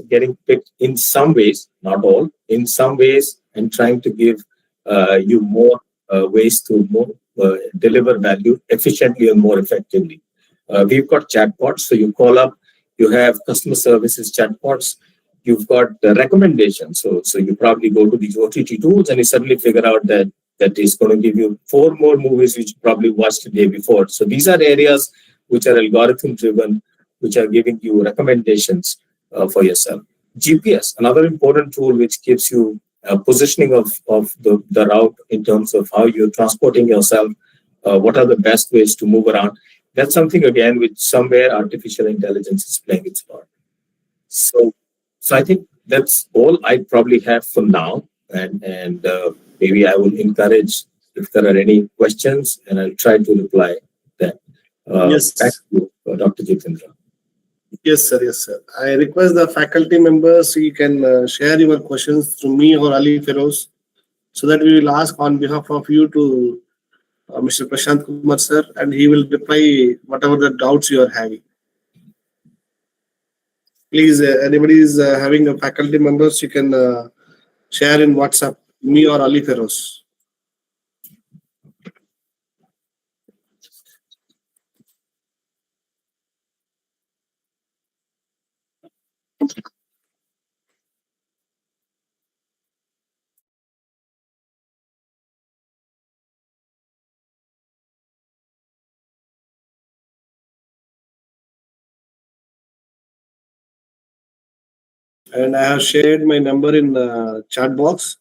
getting picked in some ways, not all, in some ways, and trying to give you more ways to deliver value efficiently and more effectively. We've got chatbots, so you call up, you have customer services chatbots, you've got recommendations. So you probably go to these OTT tools and you suddenly figure out that is going to give you 4 more movies which you probably watched the day before. So these are areas which are algorithm driven, which are giving you recommendations for yourself. GPS, another important tool which gives you positioning of the route in terms of how you're transporting yourself, what are the best ways to move around. That's something, again, which somewhere artificial intelligence is playing its part. So I think that's all I probably have for now. And maybe I will encourage if there are any questions, and I'll try to reply then. Yes. Back to Dr. Jitendra. Yes, sir. Yes, sir. I request the faculty members, you can share your questions to me or Ali Feroz, so that we will ask on behalf of you to Mr. Prashant Kumar, sir, and he will reply whatever the doubts you are having. Please, anybody is having a faculty members, you can share in WhatsApp, me or Ali Feroz. And I have shared my number in chat box.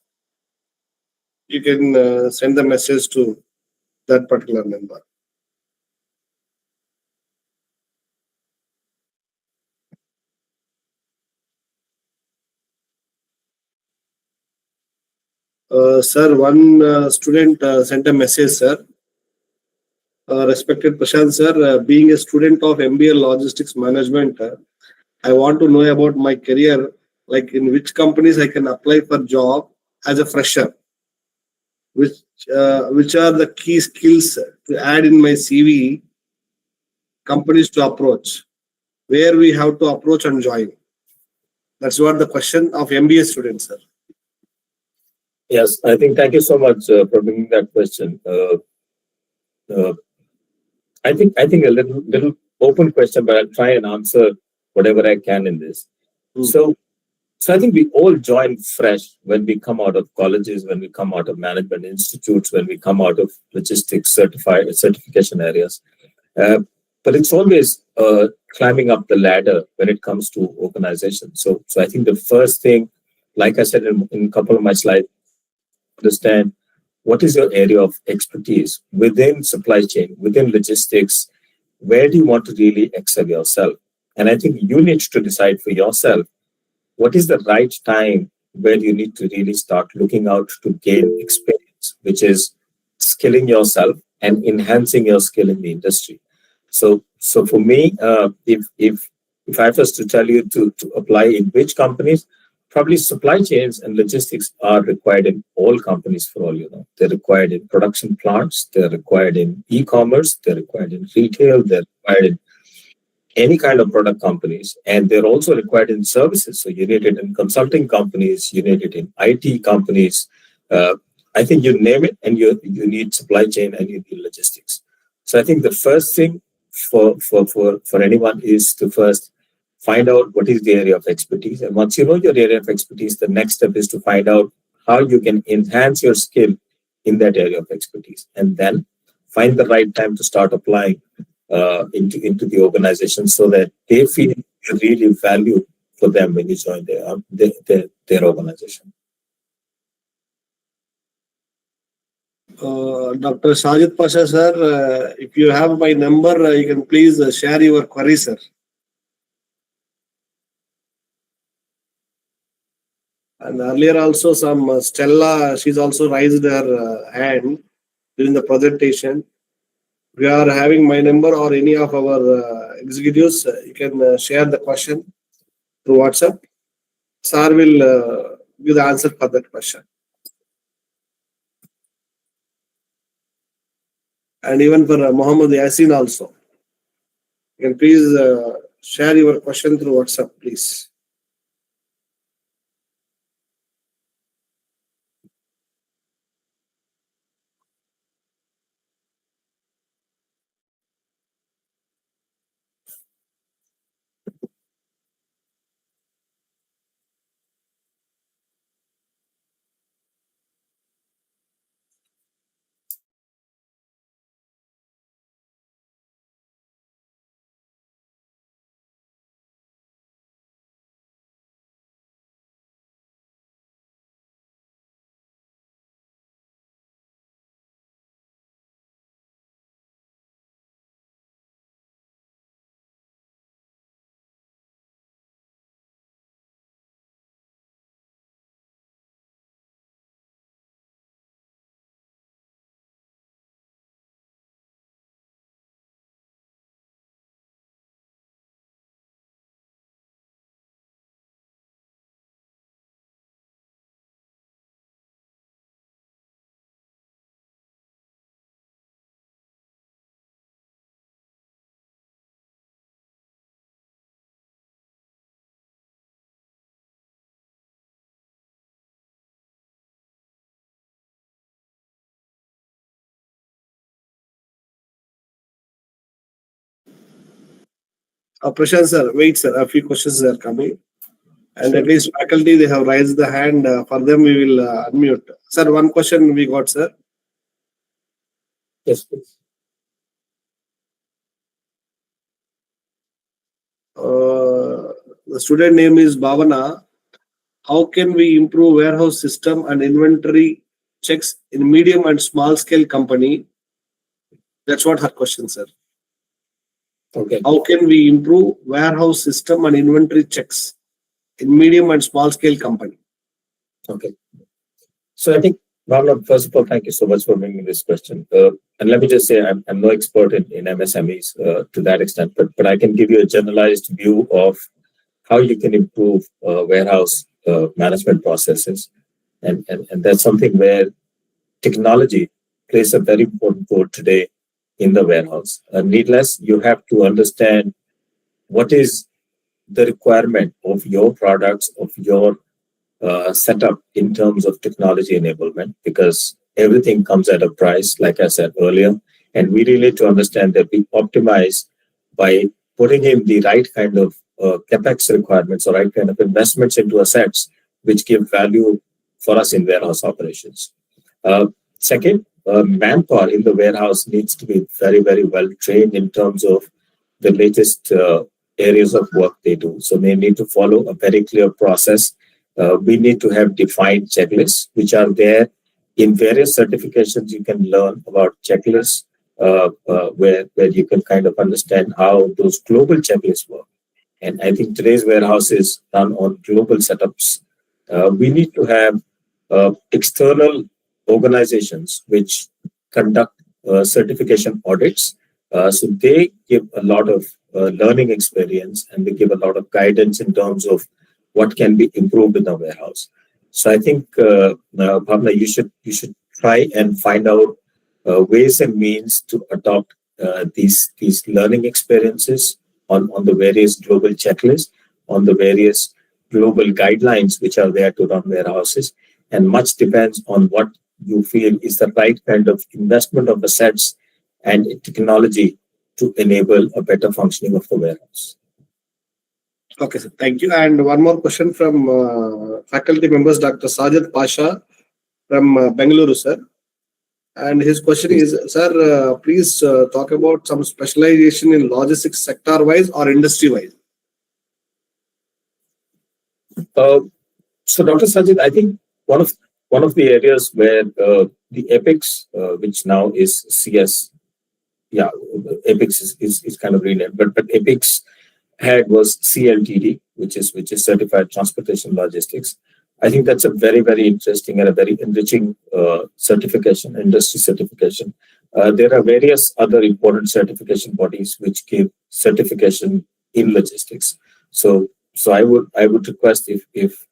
You can send the message to that particular number. Sir, one student sent a message, sir. Respected Prashant, sir, being a student of MBA Logistics Management, I want to know about my career, like in which companies I can apply for job as a fresher, which are the key skills to add in my CV, companies to approach, where we have to approach and join. That's what the question of MBA students, sir. Yes, I think thank you so much for bringing that question. I think a little open question, but I'll try and answer whatever I can in this. So I think we all join fresh when we come out of colleges, when we come out of management institutes, when we come out of logistics certification areas. But it's always climbing up the ladder when it comes to organization. So I think the first thing, like I said in a couple of my slides, understand what is your area of expertise within supply chain, within logistics. Where do you want to really excel yourself? And I think you need to decide for yourself what is the right time where you need to really start looking out to gain experience, which is skilling yourself and enhancing your skill in the industry. So for me, if I was to tell you to apply in which companies, probably supply chains and logistics are required in all companies. For all you know, they're required in production plants, they're required in e-commerce, they're required in retail, they're required in any kind of product companies, and they're also required in services. So you need it in consulting companies, you need it in IT companies. Uh, I think you name it, and you need supply chain and you need logistics. So I think the first thing for anyone is to first find out what is the area of expertise, and once you know your area of expertise, the next step is to find out how you can enhance your skill in that area of expertise, and then find the right time to start applying into the organization so that they feel you really value for them when you join their organization. Dr. Sajid Pasha, sir, if you have my number, you can please share your query, sir. And earlier also some Stella, she's also raised her hand during the presentation. If you are having my number or any of our executives, you can share the question through WhatsApp. Sir will give the answer for that question. And even for Muhammad Yasin also. You can please share your question through WhatsApp, please. Prashant sir, wait sir, a few questions are coming. And at least faculty, they have raised the hand. For them, we will unmute. Sir, one question we got, sir. Yes, please. The student name is Bhavana. How can we improve warehouse system and inventory checks in medium and small scale company? That's what her question, sir. Okay. How can we improve warehouse system and inventory checks in medium and small scale company? Okay. So I think, Bhavna, first of all, thank you so much for bringing this question. And let me just say, I'm no expert in MSMEs to that extent, but I can give you a generalized view of how you can improve warehouse management processes. And that's something where technology plays a very important role today in the warehouse. Needless, you have to understand what is the requirement of your products, of your setup in terms of technology enablement, because everything comes at a price, like I said earlier, and we really need to understand that we optimize by putting in the right kind of capex requirements or right kind of investments into assets which give value for us in warehouse operations. Second, manpower in the warehouse needs to be very, very well trained in terms of the latest areas of work they do. So they need to follow a very clear process. We need to have defined checklists, which are there in various certifications. You can learn about checklists, where you can kind of understand how those global checklists work. And I think today's warehouse is run on global setups. We need to have external organizations which conduct certification audits. So they give a lot of learning experience, and they give a lot of guidance in terms of what can be improved in the warehouse. So I think, Bhavna, you should try and find out ways and means to adopt these learning experiences on the various global checklists, on the various global guidelines which are there to run warehouses. And much depends on what you feel is the right kind of investment of assets and technology to enable a better functioning of the warehouse. Okay, sir. Thank you. And one more question from faculty members, Dr. Sajid Pasha from Bengaluru, sir. And his question is, sir, please talk about some specialization in logistics sector-wise or industry-wise. So, Dr. Sajid, I think one of the areas where the EPICS, which now is CS, EPICS is kind of renamed, but EPICS was CLTD, which is Certified Transportation Logistics. I think that's a very, very interesting and a very enriching certification, industry certification. There are various other important certification bodies which give certification in logistics. So I would request if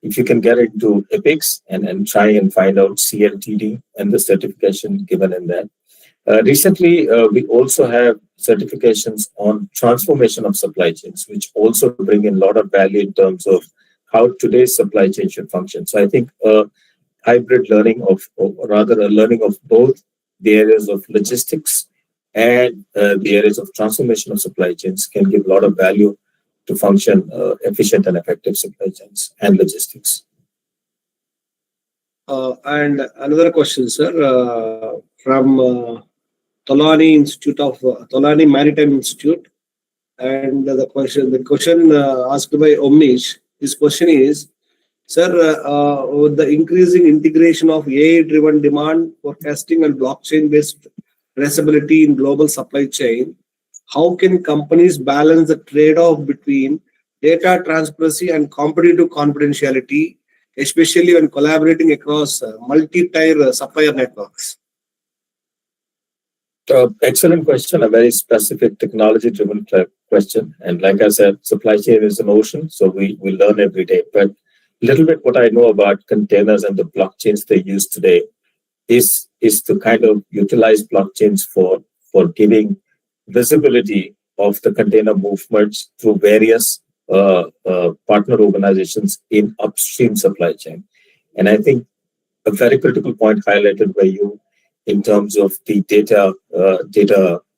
you can get into EPICS and try and find out CLTD and the certification given in that. Recently, we also have certifications on transformation of supply chains, which also bring in a lot of value in terms of how today's supply chain should function. So I think hybrid learning or rather a learning of both the areas of logistics and the areas of transformation of supply chains can give a lot of value to function efficient and effective supply chains and logistics. And another question, sir, from Tolani Maritime Institute. And the question asked by Omnish, his question is, sir, with the increasing integration of AI-driven demand forecasting and blockchain-based traceability in global supply chain, how can companies balance the trade-off between data transparency and competitive confidentiality, especially when collaborating across multi-tier supplier networks? Excellent question, a very specific technology-driven question. And like I said, supply chain is an ocean, so we learn every day. But a little bit what I know about containers and the blockchains they use today is to kind of utilize blockchains for giving visibility of the container movements through various partner organizations in upstream supply chain. And I think a very critical point highlighted by you in terms of the data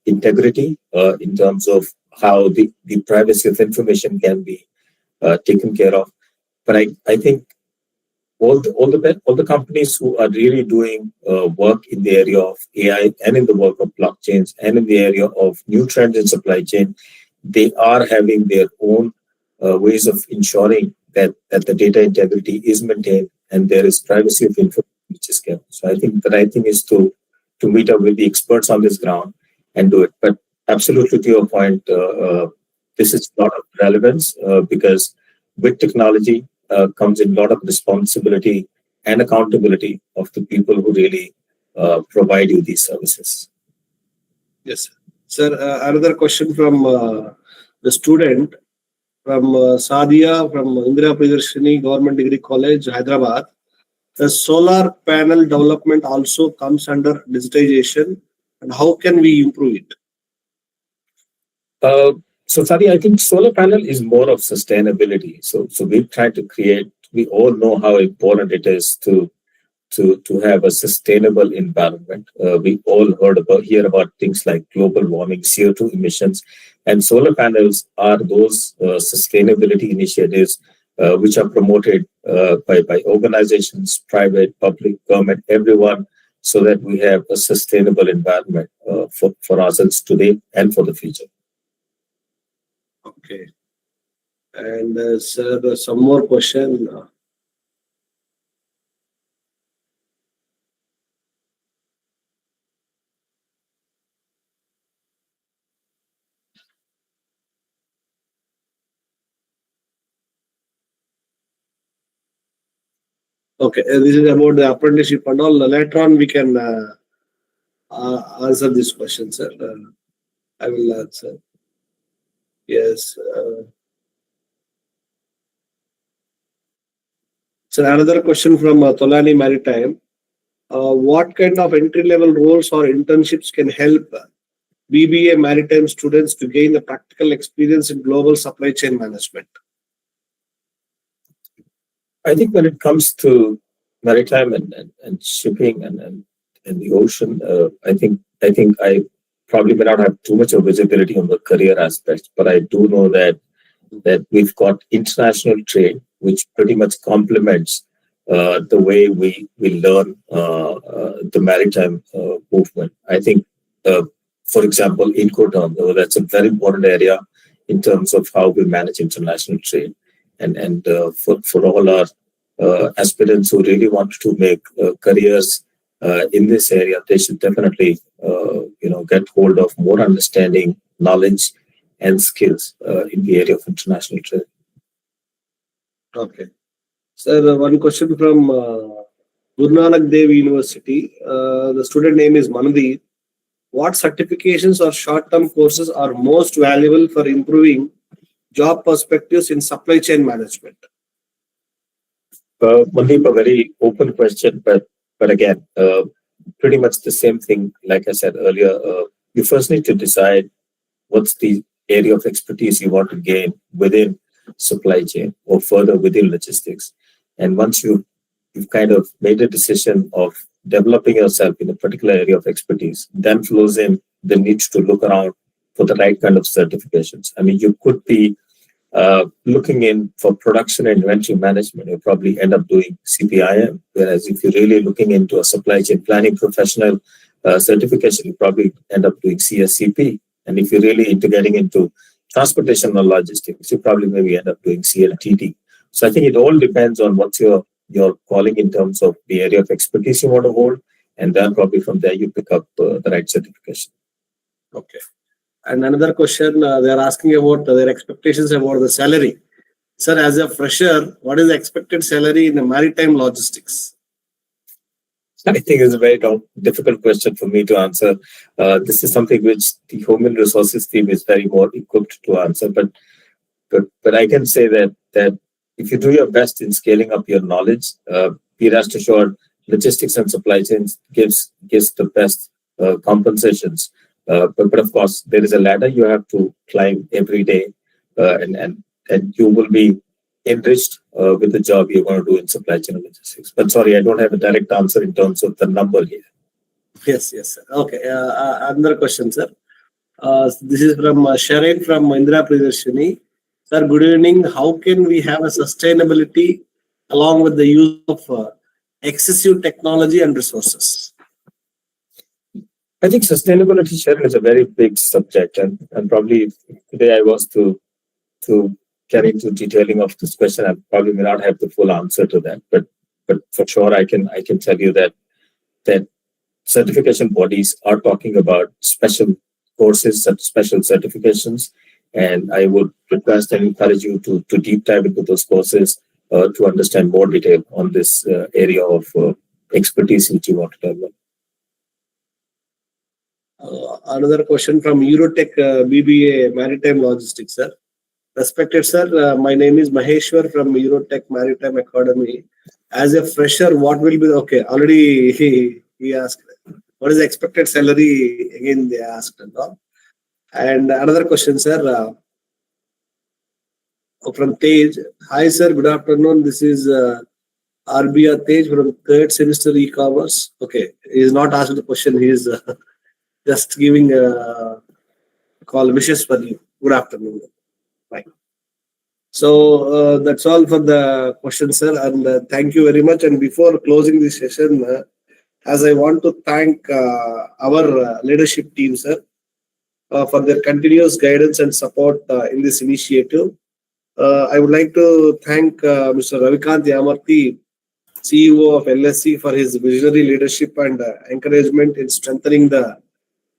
integrity, in terms of how the privacy of information can be taken care of. But I think all the companies who are really doing work in the area of AI and in the work of blockchains and in the area of new trends in supply chain, they are having their own ways of ensuring that the data integrity is maintained and there is privacy of information which is kept. So I think the right thing is to meet up with the experts on this ground and do it. But absolutely to your point, this is a lot of relevance because with technology comes in a lot of responsibility and accountability of the people who really provide you these services. Yes, sir. Another question from the student from Sadia from Indira Priyadarshini Government Degree College, Hyderabad. The solar panel development also comes under digitization, and how can we improve it? So, Sadi, I think solar panel is more of sustainability. So we've tried to create. We all know how important it is to have a sustainable environment. We all hear about things like global warming, CO2 emissions, and solar panels are those sustainability initiatives which are promoted by organizations, private, public, government, everyone, so that we have a sustainable environment for ourselves today and for the future. Okay. Okay. And sir, some more question. Okay, this is about the apprenticeship and all. Later on, we can answer this question, sir. I will answer. Yes. So another question from Tolani Maritime. What kind of entry-level roles or internships can help BBA Maritime students to gain the practical experience in global supply chain management? I think when it comes to maritime and shipping and the ocean, I think I probably may not have too much of visibility on the career aspects, but I do know that we've got international trade, which pretty much complements the way we learn the maritime movement. I think, for example, Incoterm, that's a very important area in terms of how we manage international trade. And for all our aspirants who really want to make careers in this area, they should definitely get hold of more understanding, knowledge, and skills in the area of international trade. Okay. Sir, one question from Guru Nanak Dev University. The student name is Manadi. What certifications or short-term courses are most valuable for improving job perspectives in supply chain management? Mandeep, a very open question, but again, pretty much the same thing. Like I said earlier, you first need to decide what's the area of expertise you want to gain within supply chain or further within logistics. And once you've kind of made a decision of developing yourself in a particular area of expertise, then flows in the need to look around for the right kind of certifications. I mean, you could be looking in for production and inventory management, you'll probably end up doing CPIM. Whereas if you're really looking into a supply chain planning professional certification, you probably end up doing CSCP. And if you're really into getting into transportation or logistics, you probably maybe end up doing CLTD. So I think it all depends on what's your calling in terms of the area of expertise you want to hold. And then probably from there, you pick up the right certification. Okay. And another question, they are asking about their expectations about the salary. Sir, as a fresher, what is the expected salary in the maritime logistics? I think it's a very difficult question for me to answer. This is something which the human resources team is very more equipped to answer. But I can say that if you do your best in scaling up your knowledge, be rest assured, logistics and supply chains gives the best compensations. But of course, there is a ladder you have to climb every day, and you will be enriched with the job you're going to do in supply chain and logistics. But sorry, I don't have a direct answer in terms of the number here. Yes, sir. Okay. Another question, sir. This is from Sharon from Indra Pridarshini. Sir, good evening. How can we have a sustainability along with the use of excessive technology and resources? I think sustainability, Sharon, is a very big subject, and probably if today I was to get into detailing of this question, I probably may not have the full answer to that. But for sure, I can tell you that certification bodies are talking about special courses, such special certifications, and I would request and encourage you to deep dive into those courses to understand more detail on this area of expertise which you want to develop. Another question from Eurotech BBA Maritime Logistics, sir. Respected sir, my name is Maheshwar from Eurotech Maritime Academy. As a fresher, what will be okay? Already he asked, what is the expected salary? Again, they asked and all. And another question, sir, from Tej. Hi, sir. Good afternoon. This is RBR Tej from third semester e-commerce. Okay, he is not asking the question. He is just giving a call wishes for you. Good afternoon. Bye. So that's all for the question, sir. And thank you very much. And before closing this session, as I want to thank our leadership team, sir, for their continuous guidance and support in this initiative. I would like to thank Mr. Ravikant Yamarthi, CEO of LSC, for his visionary leadership and encouragement in strengthening the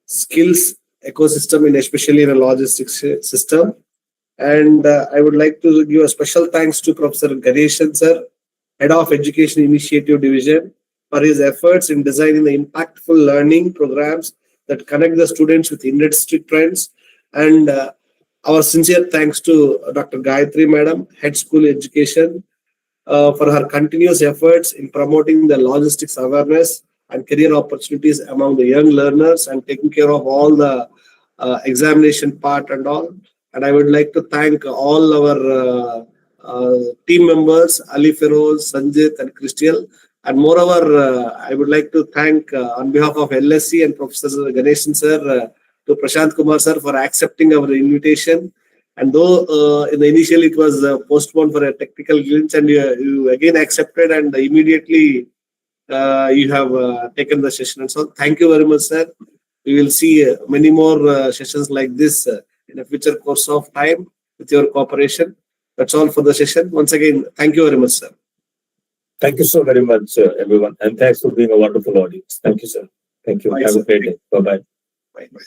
skills ecosystem, especially in a logistics system. And I would like to give a special thanks to Professor Ganeshan sir, Head of Education Initiative Division, for his efforts in designing the impactful learning programs that connect the students with industry trends. And our sincere thanks to Dr. Gayatri Madam, Head School Education, for her continuous efforts in promoting the logistics awareness and career opportunities among the young learners and taking care of all the examination part and all. And I would like to thank all our team members, Ali Feroz, Sanjit, and Christiel. And moreover, I would like to thank on behalf of LSC and Professor Ganeshan sir, to Prashant Kumar sir for accepting our invitation. And though initially it was postponed for a technical glitch, and you again accepted, and immediately you have taken the session. And so thank you very much, sir. We will see many more sessions like this in a future course of time with your cooperation. That's all for the session. Once again, thank you very much, sir. Thank you so very much, everyone. And thanks for being a wonderful audience. Thank you, sir. Thank you. Bye, Have sir. a great day. Bye-bye. Bye. Bye.